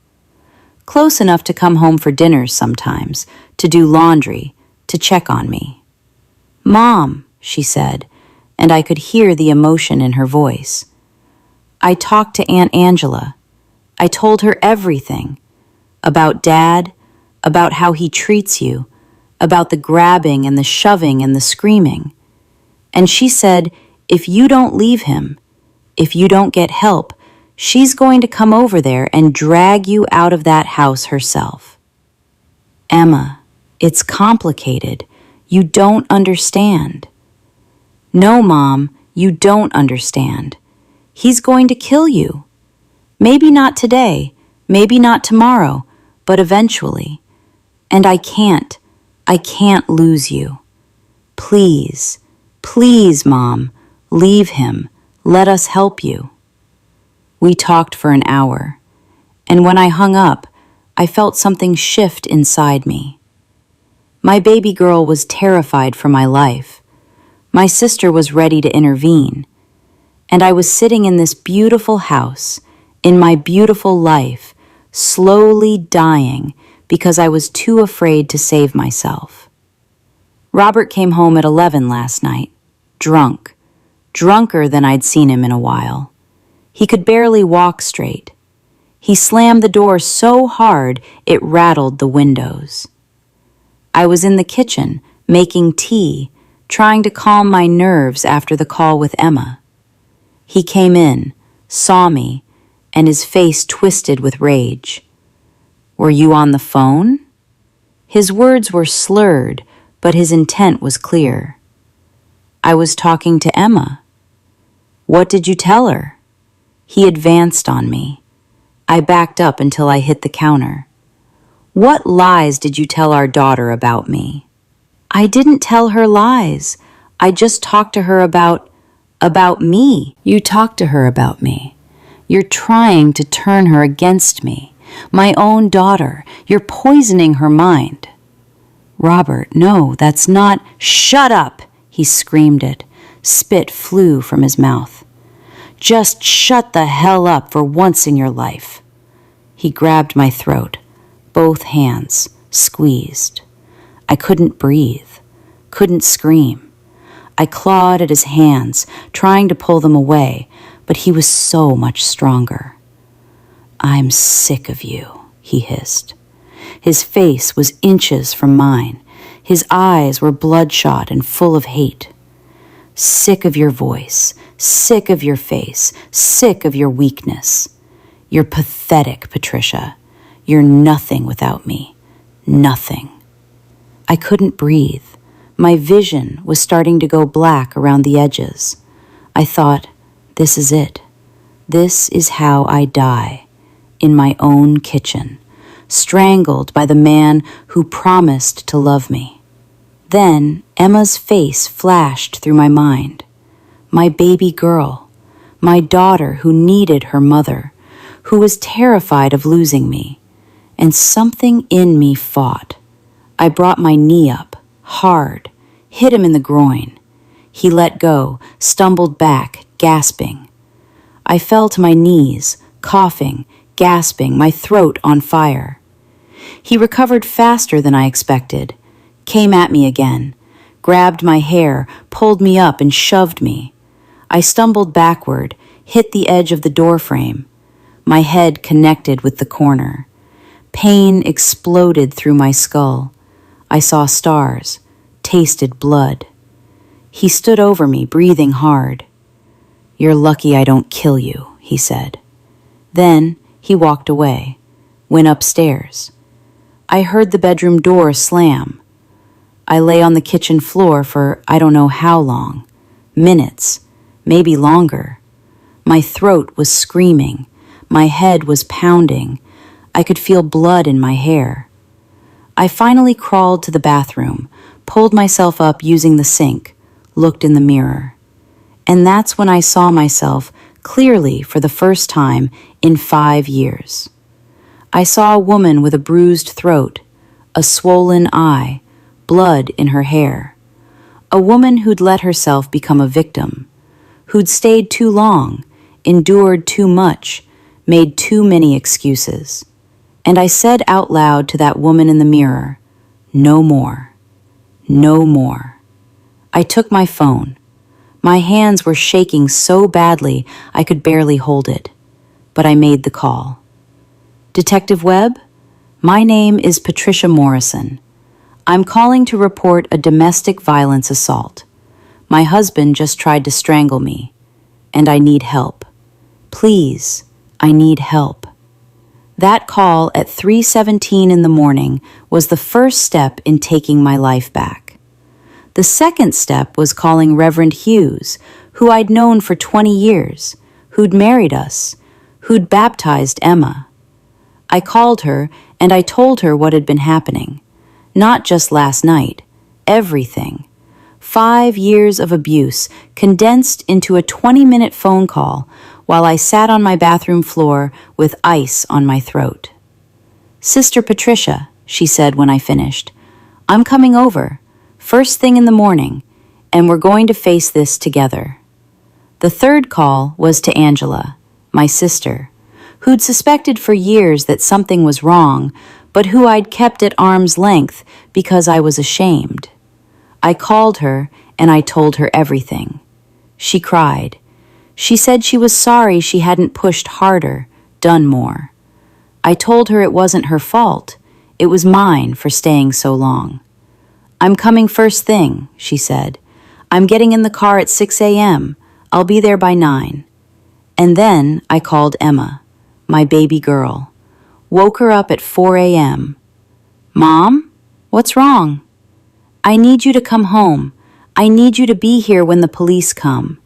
Close enough to come home for dinners sometimes, to do laundry, to check on me. "Mom," she said, and I could hear the emotion in her voice. "I talked to Aunt Angela. I told her everything. About Dad, about how he treats you, about the grabbing and the shoving and the screaming. And she said, if you don't leave him, if you don't get help, she's going to come over there and drag you out of that house herself." "Emma, it's complicated. You don't understand." "No, Mom, you don't understand. He's going to kill you. Maybe not today, maybe not tomorrow, but eventually. And I can't lose you. Please, please, Mom, leave him. Let us help you." We talked for an hour, and when I hung up, I felt something shift inside me. My baby girl was terrified for my life. My sister was ready to intervene, and I was sitting in this beautiful house, in my beautiful life, slowly dying because I was too afraid to save myself. Robert came home at 11 last night, drunk, drunker than I'd seen him in a while. He could barely walk straight. He slammed the door so hard it rattled the windows. I was in the kitchen, making tea, trying to calm my nerves after the call with Emma. He came in, saw me, and his face twisted with rage. "Were you on the phone?" His words were slurred, but his intent was clear. "I was talking to Emma." "What did you tell her?" He advanced on me. I backed up until I hit the counter. "What lies did you tell our daughter about me?" "I didn't tell her lies. I just talked to her about me." "You talked to her about me. You're trying to turn her against me. My own daughter. You're poisoning her mind." "Robert, no, that's not—" "Shut up!" He screamed it. Spit flew from his mouth. "Just shut the hell up for once in your life." He grabbed my throat, both hands squeezed. I couldn't breathe, couldn't scream. I clawed at his hands, trying to pull them away, but he was so much stronger. "I'm sick of you," he hissed. His face was inches from mine. His eyes were bloodshot and full of hate. "Sick of your voice, sick of your face, sick of your weakness. You're pathetic, Patricia. You're nothing without me. Nothing." I couldn't breathe. My vision was starting to go black around the edges. I thought, this is it. This is how I die, in my own kitchen, strangled by the man who promised to love me. Then Emma's face flashed through my mind. My baby girl, my daughter who needed her mother, who was terrified of losing me, and something in me fought. I brought my knee up, hard, hit him in the groin. He let go, stumbled back, gasping. I fell to my knees, coughing, gasping, my throat on fire. He recovered faster than I expected, came at me again, grabbed my hair, pulled me up and shoved me. I stumbled backward, hit the edge of the doorframe. My head connected with the corner. Pain exploded through my skull. I saw stars, tasted blood. He stood over me, breathing hard. "You're lucky I don't kill you," he said. Then he walked away, went upstairs. I heard the bedroom door slam. I lay on the kitchen floor for I don't know how long, minutes, maybe longer. My throat was screaming. My head was pounding. I could feel blood in my hair. I finally crawled to the bathroom, pulled myself up using the sink, looked in the mirror. And that's when I saw myself clearly for the first time in 5 years. I saw a woman with a bruised throat, a swollen eye, blood in her hair. A woman who'd let herself become a victim, who'd stayed too long, endured too much, made too many excuses. And I said out loud to that woman in the mirror, "No more. No more." I took my phone. My hands were shaking so badly I could barely hold it, but I made the call. Detective Webb, my name is Patricia Morrison. I'm calling to report a domestic violence assault. My husband just tried to strangle me, and I need help. Please, I need help. That call at 3:17 in the morning was the first step in taking my life back. The second step was calling Reverend Hughes, who I'd known for 20 years, who'd married us, who'd baptized Emma. I called her and I told her what had been happening. Not just last night, everything. 5 years of abuse condensed into a 20-minute phone call while I sat on my bathroom floor with ice on my throat. Sister Patricia, she said when I finished, I'm coming over, first thing in the morning, and we're going to face this together. The third call was to Angela, my sister, who'd suspected for years that something was wrong, but who I'd kept at arm's length because I was ashamed. I called her and I told her everything. She cried. She said she was sorry she hadn't pushed harder, done more. I told her it wasn't her fault. It was mine for staying so long. I'm coming first thing, she said. I'm getting in the car at 6 a.m. I'll be there by 9. And then I called Emma, my baby girl. Woke her up at 4 a.m. Mom, what's wrong? I need you to come home. I need you to be here when the police come.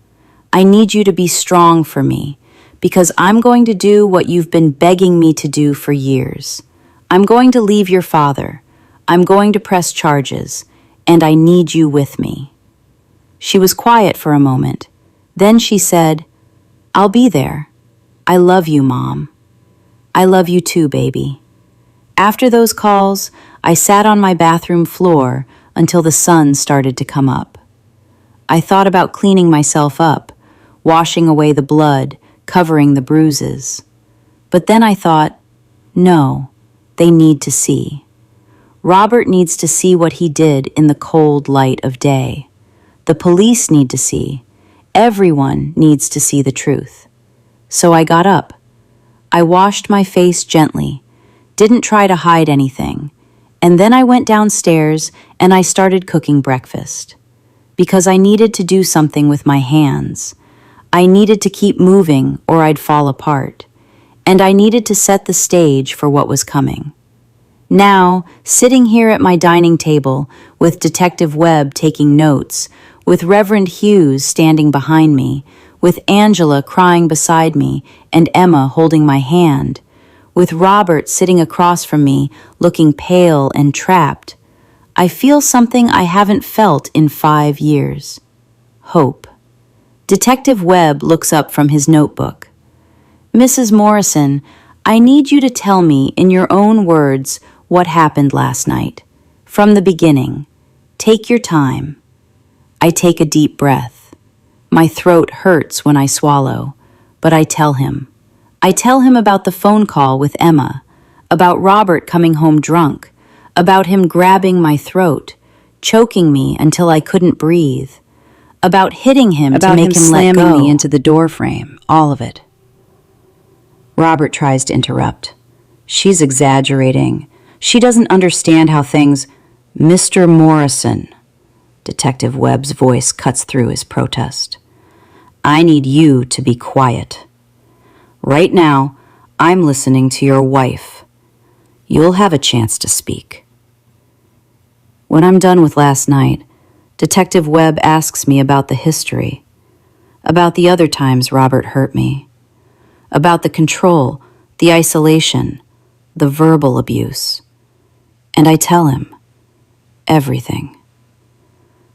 I need you to be strong for me, because I'm going to do what you've been begging me to do for years. I'm going to leave your father. I'm going to press charges, and I need you with me. She was quiet for a moment. Then she said, I'll be there. I love you, Mom. I love you too, baby. After those calls, I sat on my bathroom floor until the sun started to come up. I thought about cleaning myself up, washing away the blood, covering the bruises. But then I thought, no, they need to see. Robert needs to see what he did in the cold light of day. The police need to see. Everyone needs to see the truth. So I got up. I washed my face gently, didn't try to hide anything, and then I went downstairs and I started cooking breakfast. Because I needed to do something with my hands. I needed to keep moving or I'd fall apart. And I needed to set the stage for what was coming. Now, sitting here at my dining table with Detective Webb taking notes, with Reverend Hughes standing behind me, with Angela crying beside me and Emma holding my hand, with Robert sitting across from me looking pale and trapped, I feel something I haven't felt in 5 years. Hope. Detective Webb looks up from his notebook. Mrs. Morrison, I need you to tell me in your own words what happened last night. From the beginning. Take your time. I take a deep breath. My throat hurts when I swallow, but I tell him. I tell him about the phone call with Emma, about Robert coming home drunk, about him grabbing my throat, choking me until I couldn't breathe, about hitting him to make him let go. Slamming me into the doorframe, all of it. Robert tries to interrupt. She's exaggerating. She doesn't understand how things... Mr. Morrison, Detective Webb's voice cuts through his protest. I need you to be quiet. Right now, I'm listening to your wife. You'll have a chance to speak. When I'm done with last night, Detective Webb asks me about the history, about the other times Robert hurt me, about the control, the isolation, the verbal abuse. And I tell him everything.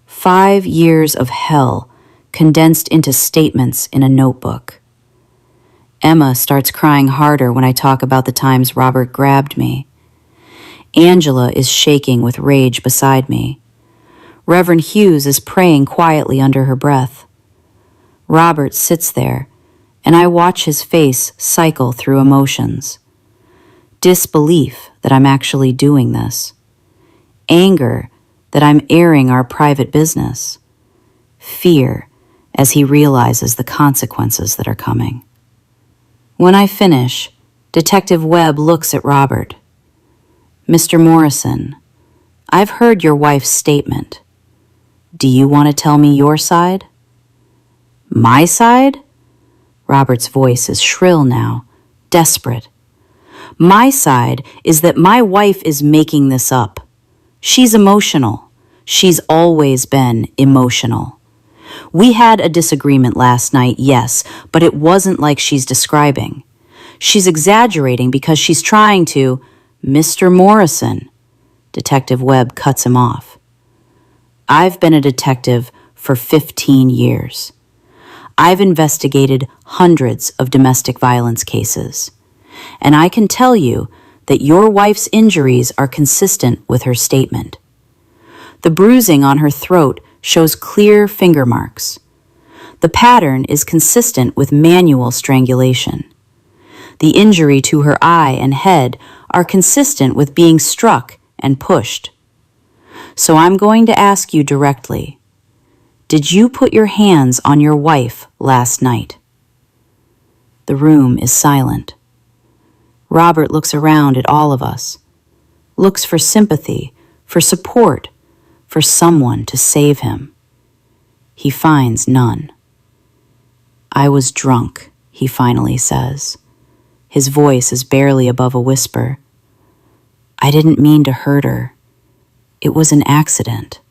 5 years of hell condensed into statements in a notebook. Emma starts crying harder when I talk about the times Robert grabbed me. Angela is shaking with rage beside me. Reverend Hughes is praying quietly under her breath. Robert sits there, and I watch his face cycle through emotions. Disbelief that I'm actually doing this. Anger that I'm airing our private business. fear, as he realizes the consequences that are coming. When I finish, Detective Webb looks at Robert. "Mr. Morrison, I've heard your wife's statement. Do you want to tell me your side?" "My side?" Robert's voice is shrill now, desperate. "My side is that my wife is making this up. She's emotional. She's always been emotional. We had a disagreement last night, yes, but it wasn't like she's describing. She's exaggerating because she's trying to—" "Mr. Morrison," Detective Webb cuts him off. "I've been a detective for 15 years. I've investigated hundreds of domestic violence cases, and I can tell you that your wife's injuries are consistent with her statement. The bruising on her throat shows clear finger marks. The pattern is consistent with manual strangulation. The injury to her eye and head are consistent with being struck and pushed. So I'm going to ask you directly, did you put your hands on your wife last night?" The room is silent. Robert looks around at all of us, looks for sympathy, for support, for someone to save him. He finds none. "I was drunk," he finally says. His voice is barely above a whisper. "I didn't mean to hurt her. It was an accident."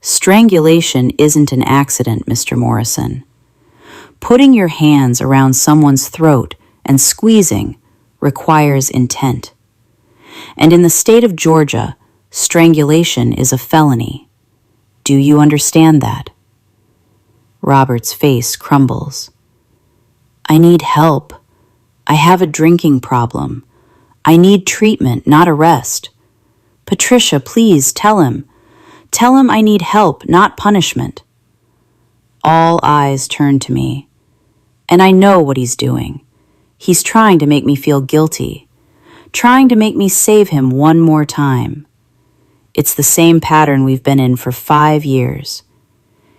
Strangulation isn't an accident, Mr. Morrison. Putting your hands around someone's throat and squeezing requires intent. And in the state of Georgia, strangulation is a felony. Do you understand that? Robert's face crumbles. "I need help. I have a drinking problem. I need treatment, not arrest. Patricia, please tell him. Tell him I need help, not punishment." All eyes turn to me, and I know what he's doing. He's trying to make me feel guilty, trying to make me save him one more time. It's the same pattern we've been in for 5 years.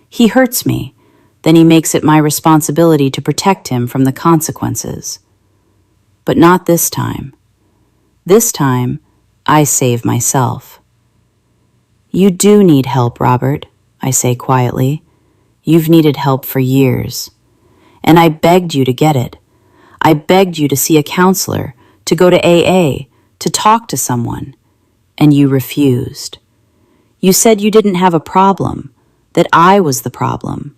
He hurts me, then he makes it my responsibility to protect him from the consequences. But not this time. This time, I save myself. "You do need help, Robert," I say quietly. "You've needed help for years. And I begged you to get it. I begged you to see a counselor, to go to AA, to talk to someone. And you refused. You said you didn't have a problem, that I was the problem,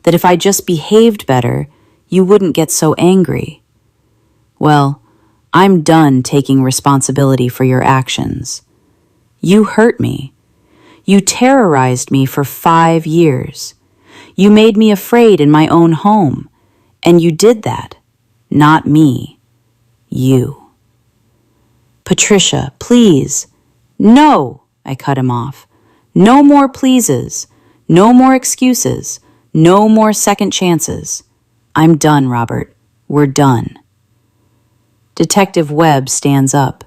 that if I just behaved better, you wouldn't get so angry. Well, I'm done taking responsibility for your actions. You hurt me. You terrorized me for 5 years. You made me afraid in my own home, and you did that. Not me. You." "Patricia, please." "No," I cut him off. "No more pleases. No more excuses. No more second chances. I'm done, Robert. We're done." Detective Webb stands up.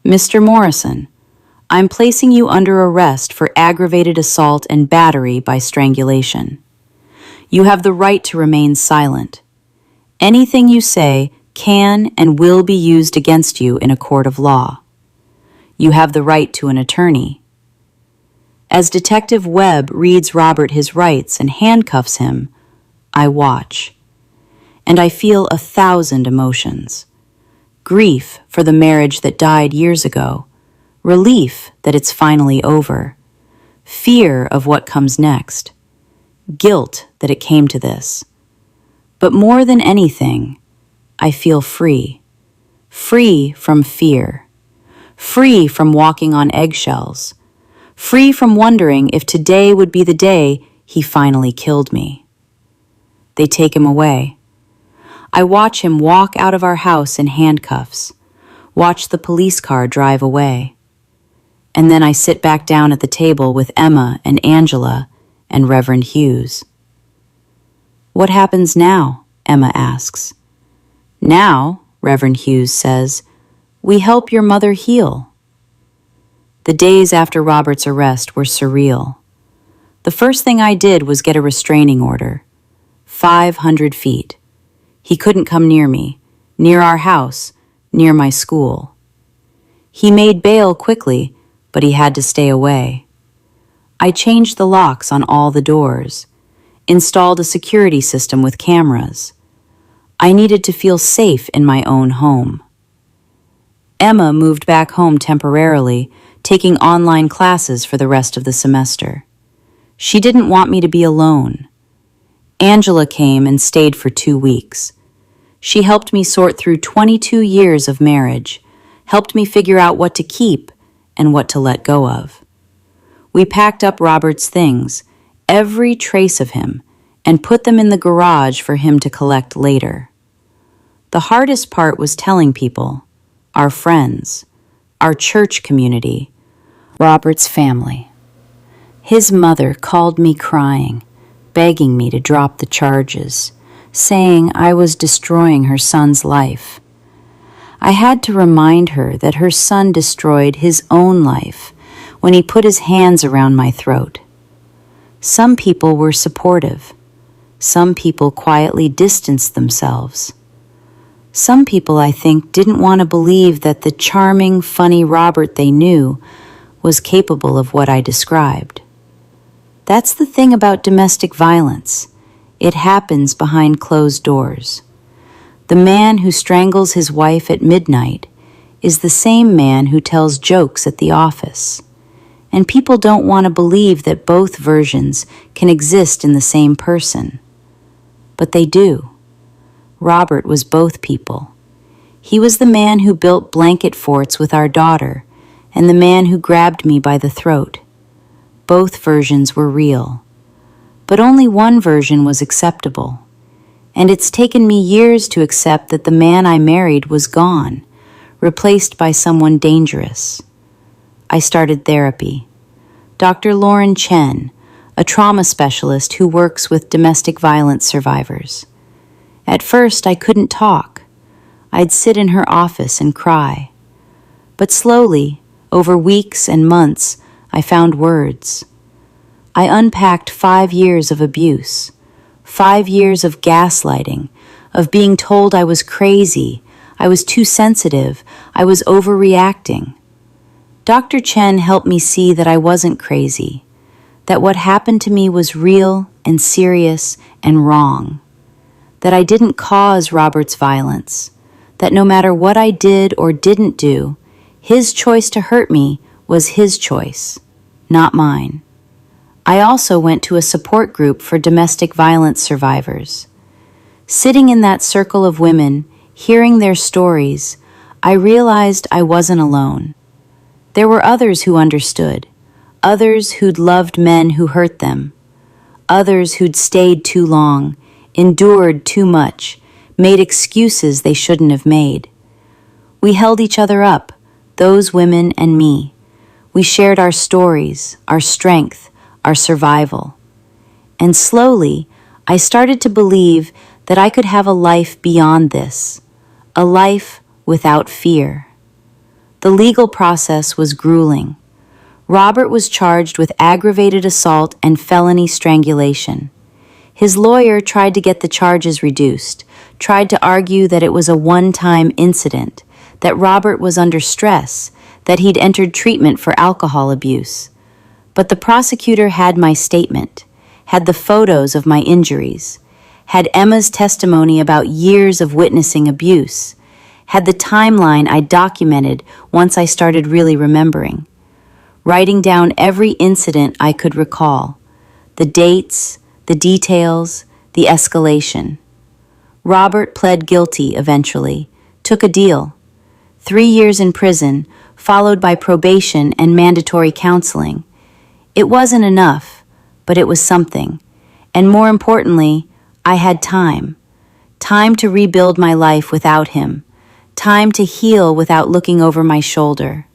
"Mr. Morrison, I'm placing you under arrest for aggravated assault and battery by strangulation. You have the right to remain silent. Anything you say can and will be used against you in a court of law. You have the right to an attorney." As Detective Webb reads Robert his rights and handcuffs him, I watch. And I feel 1,000 emotions. Grief for the marriage that died years ago. Relief that it's finally over. Fear of what comes next. Guilt that it came to this. But more than anything, I feel free. Free from fear. Free from walking on eggshells. Free from wondering if today would be the day he finally killed me. They take him away. I watch him walk out of our house in handcuffs, watch the police car drive away. And then I sit back down at the table with Emma and Angela and Reverend Hughes. "What happens now?" Emma asks. "Now," Reverend Hughes says, "we help your mother heal." The days after Robert's arrest were surreal. The first thing I did was get a restraining order. 500 feet. He couldn't come near me, near our house, near my school. He made bail quickly, but he had to stay away. I changed the locks on all the doors, installed a security system with cameras. I needed to feel safe in my own home. Emma moved back home temporarily, taking online classes for the rest of the semester. She didn't want me to be alone. Angela came and stayed for 2 weeks. She helped me sort through 22 years of marriage, helped me figure out what to keep and what to let go of. We packed up Robert's things, every trace of him, and put them in the garage for him to collect later. The hardest part was telling people, our friends, our church community, Robert's family. His mother called me crying, begging me to drop the charges, saying I was destroying her son's life. I had to remind her that her son destroyed his own life when he put his hands around my throat. Some people were supportive. Some people quietly distanced themselves. Some people, I think, didn't want to believe that the charming, funny Robert they knew was capable of what I described. That's the thing about domestic violence. It happens behind closed doors. The man who strangles his wife at midnight is the same man who tells jokes at the office. And people don't want to believe that both versions can exist in the same person. But they do. Robert was both people. He was the man who built blanket forts with our daughter, and the man who grabbed me by the throat. Both versions were real. But only one version was acceptable. And it's taken me years to accept that the man I married was gone, replaced by someone dangerous. I started therapy. Dr. Lauren Chen, a trauma specialist who works with domestic violence survivors. At first, I couldn't talk. I'd sit in her office and cry. But slowly, over weeks and months, I found words. I unpacked 5 years of abuse, 5 years of gaslighting, of being told I was crazy, I was too sensitive, I was overreacting. Dr. Chen helped me see that I wasn't crazy, that what happened to me was real and serious and wrong, that I didn't cause Robert's violence, that no matter what I did or didn't do, his choice to hurt me was his choice, not mine. I also went to a support group for domestic violence survivors. Sitting in that circle of women, hearing their stories, I realized I wasn't alone. There were others who understood, others who'd loved men who hurt them, others who'd stayed too long, endured too much, made excuses they shouldn't have made. We held each other up, those women and me. We shared our stories, our strength, our survival. And slowly, I started to believe that I could have a life beyond this, a life without fear. The legal process was grueling. Robert was charged with aggravated assault and felony strangulation. His lawyer tried to get the charges reduced, tried to argue that it was a one-time incident, that Robert was under stress, that he'd entered treatment for alcohol abuse. But the prosecutor had my statement, had the photos of my injuries, had Emma's testimony about years of witnessing abuse, had the timeline I documented once I started really remembering, writing down every incident I could recall, the dates, the details, the escalation. Robert pled guilty eventually, took a deal. 3 years in prison, followed by probation and mandatory counseling. It wasn't enough, but it was something. And more importantly, I had time. Time to rebuild my life without him. Time to heal without looking over my shoulder.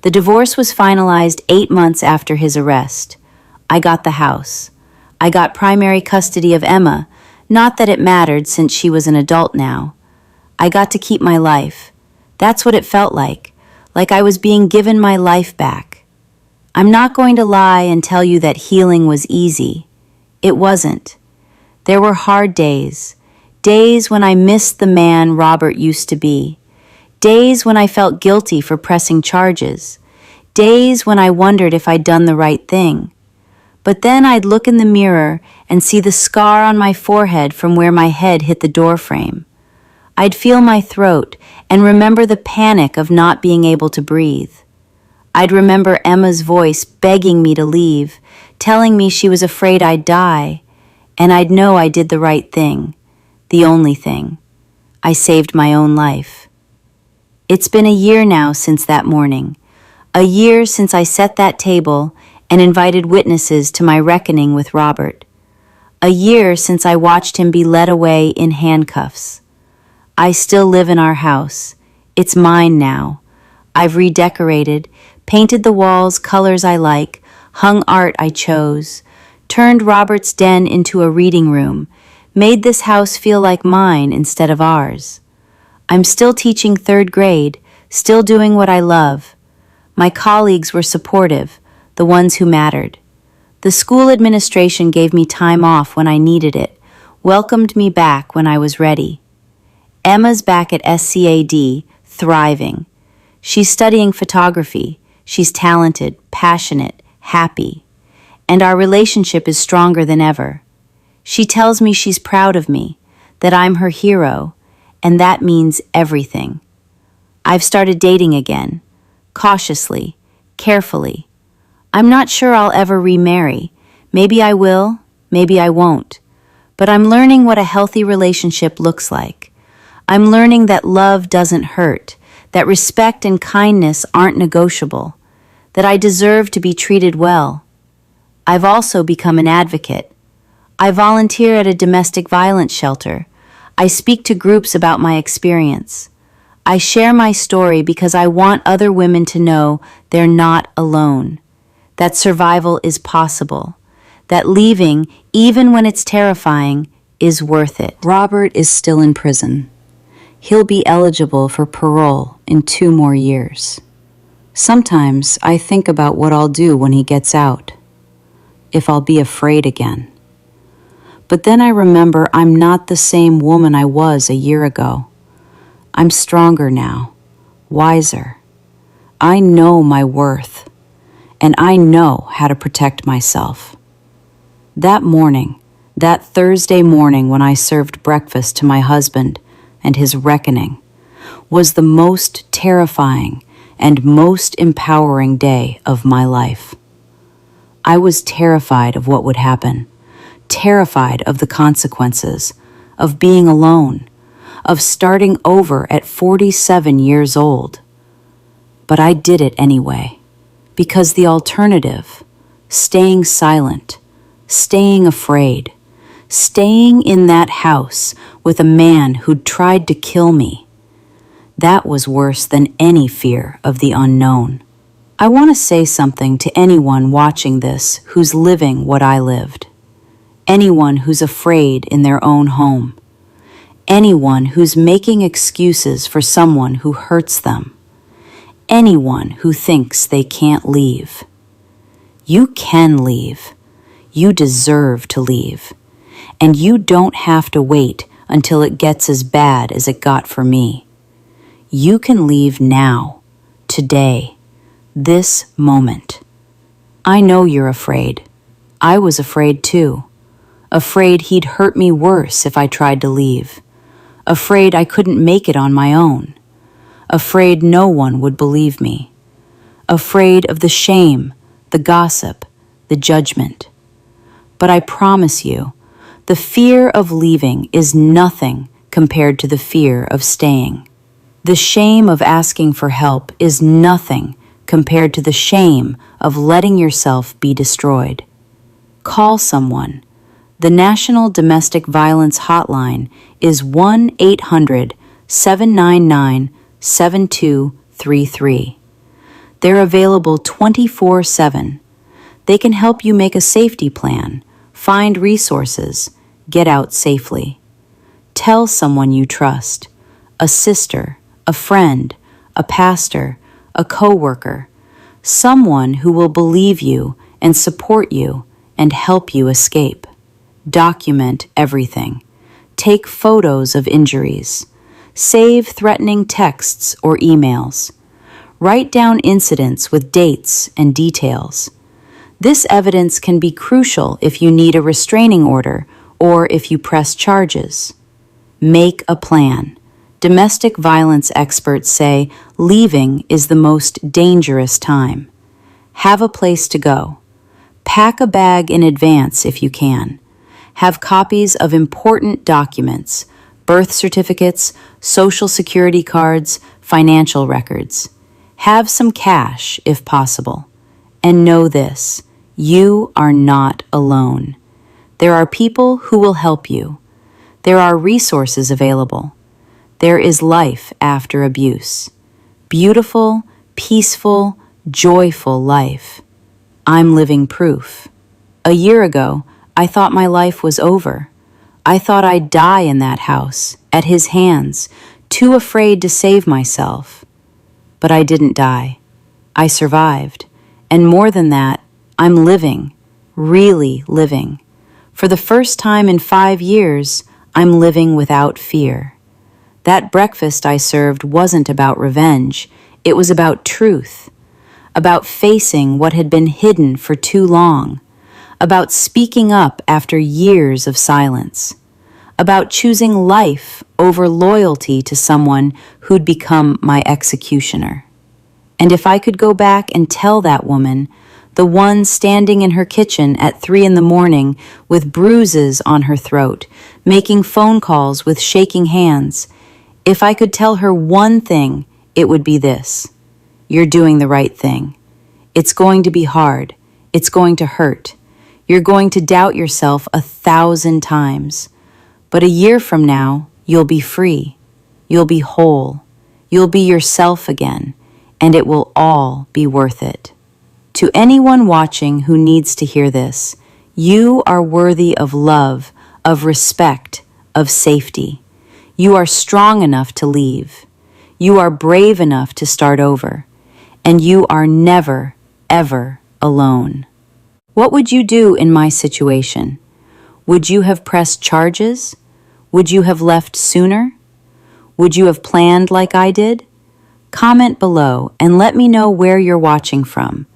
The divorce was finalized 8 months after his arrest. I got the house. I got primary custody of Emma, not that it mattered since she was an adult now. I got to keep my life. That's what it felt like I was being given my life back. I'm not going to lie and tell you that healing was easy. It wasn't. There were hard days. Days when I missed the man Robert used to be. Days when I felt guilty for pressing charges. Days when I wondered if I'd done the right thing. But then I'd look in the mirror and see the scar on my forehead from where my head hit the doorframe. I'd feel my throat and remember the panic of not being able to breathe. I'd remember Emma's voice begging me to leave, telling me she was afraid I'd die, and I'd know I did the right thing, the only thing. I saved my own life. It's been a year now since that morning, a year since I set that table and invited witnesses to my reckoning with Robert, a year since I watched him be led away in handcuffs. I still live in our house. It's mine now. I've redecorated, painted the walls colors I like, hung art I chose, turned Robert's den into a reading room, made this house feel like mine instead of ours. I'm still teaching 3rd grade, still doing what I love. My colleagues were supportive, the ones who mattered. The school administration gave me time off when I needed it, welcomed me back when I was ready. Emma's back at SCAD, thriving. She's studying photography. She's talented, passionate, happy. And our relationship is stronger than ever. She tells me she's proud of me, that I'm her hero, and that means everything. I've started dating again, cautiously, carefully. I'm not sure I'll ever remarry. Maybe I will, maybe I won't. But I'm learning what a healthy relationship looks like. I'm learning that love doesn't hurt, that respect and kindness aren't negotiable, that I deserve to be treated well. I've also become an advocate. I volunteer at a domestic violence shelter. I speak to groups about my experience. I share my story because I want other women to know they're not alone, that survival is possible, that leaving, even when it's terrifying, is worth it. Robert is still in prison. He'll be eligible for parole in 2 more years. Sometimes I think about what I'll do when he gets out, if I'll be afraid again. But then I remember I'm not the same woman I was a year ago. I'm stronger now, wiser. I know my worth, and I know how to protect myself. That morning, that Thursday morning when I served breakfast to my husband and his reckoning, was the most terrifying and most empowering day of my life. I was terrified of what would happen, terrified of the consequences, of being alone, of starting over at 47 years old. But I did it anyway, because the alternative, staying silent, staying afraid, staying in that house with a man who'd tried to kill me, that was worse than any fear of the unknown. I want to say something to anyone watching this who's living what I lived. Anyone who's afraid in their own home. Anyone who's making excuses for someone who hurts them. Anyone who thinks they can't leave. You can leave. You deserve to leave. And you don't have to wait until it gets as bad as it got for me. You can leave now, today, this moment. I know you're afraid. I was afraid too. Afraid he'd hurt me worse if I tried to leave. Afraid I couldn't make it on my own. Afraid no one would believe me. Afraid of the shame, the gossip, the judgment. But I promise you, the fear of leaving is nothing compared to the fear of staying. The shame of asking for help is nothing compared to the shame of letting yourself be destroyed. Call someone. The National Domestic Violence Hotline is 1-800-799-7233. They're available 24/7. They can help you make a safety plan, find resources, get out safely. Tell someone you trust, a sister, a friend, a pastor, a coworker, someone who will believe you and support you and help you escape. Document everything. Take photos of injuries. Save threatening texts or emails. Write down incidents with dates and details. This evidence can be crucial if you need a restraining order or if you press charges. Make a plan. Domestic violence experts say leaving is the most dangerous time. Have a place to go. Pack a bag in advance if you can. Have copies of important documents, birth certificates, social security cards, financial records. Have some cash if possible. And know this, you are not alone. There are people who will help you. There are resources available. There is life after abuse. Beautiful, peaceful, joyful life. I'm living proof. A year ago, I thought my life was over. I thought I'd die in that house, at his hands, too afraid to save myself. But I didn't die. I survived. And more than that, I'm living, really living. For the first time in 5 years, I'm living without fear. That breakfast I served wasn't about revenge. It was about truth, about facing what had been hidden for too long, about speaking up after years of silence, about choosing life over loyalty to someone who'd become my executioner. And if I could go back and tell that woman, the one standing in her kitchen at 3 a.m. with bruises on her throat, making phone calls with shaking hands, if I could tell her one thing, it would be this: you're doing the right thing. It's going to be hard. It's going to hurt. You're going to doubt yourself 1,000 times. But a year from now, you'll be free. You'll be whole. You'll be yourself again, and it will all be worth it. To anyone watching who needs to hear this, you are worthy of love, of respect, of safety. You are strong enough to leave. You are brave enough to start over. And you are never, ever alone. What would you do in my situation? Would you have pressed charges? Would you have left sooner? Would you have planned like I did? Comment below and let me know where you're watching from.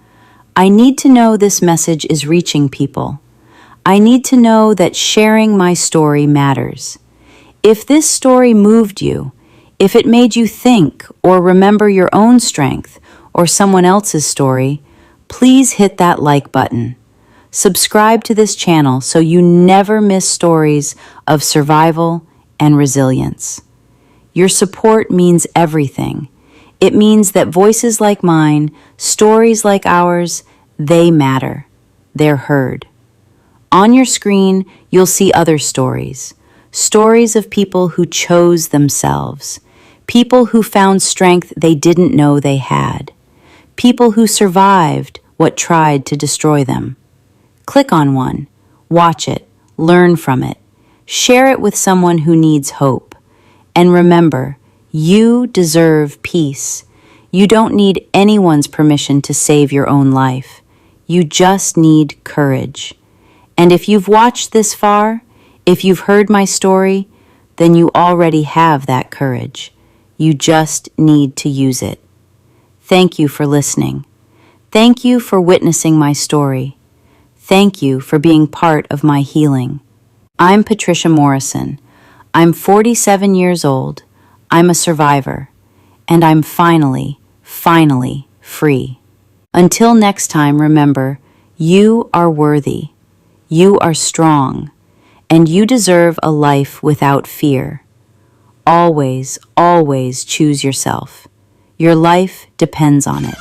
I need to know this message is reaching people. I need to know that sharing my story matters. If this story moved you, if it made you think or remember your own strength or someone else's story, please hit that like button. Subscribe to this channel so you never miss stories of survival and resilience. Your support means everything. It means that voices like mine, stories like ours, they matter. They're heard. On your screen, you'll see other stories. Stories of people who chose themselves. People who found strength they didn't know they had. People who survived what tried to destroy them. Click on one, watch it, learn from it, share it with someone who needs hope. And remember, you deserve peace. You don't need anyone's permission to save your own life. You just need courage. And if you've watched this far, if you've heard my story, then you already have that courage. You just need to use it. Thank you for listening. Thank you for witnessing my story. Thank you for being part of my healing. I'm Patricia Morrison. I'm 47 years old. I'm a survivor. And I'm finally free. Until next time, remember, you are worthy. You are strong. And you deserve a life without fear. Always choose yourself. Your life depends on it.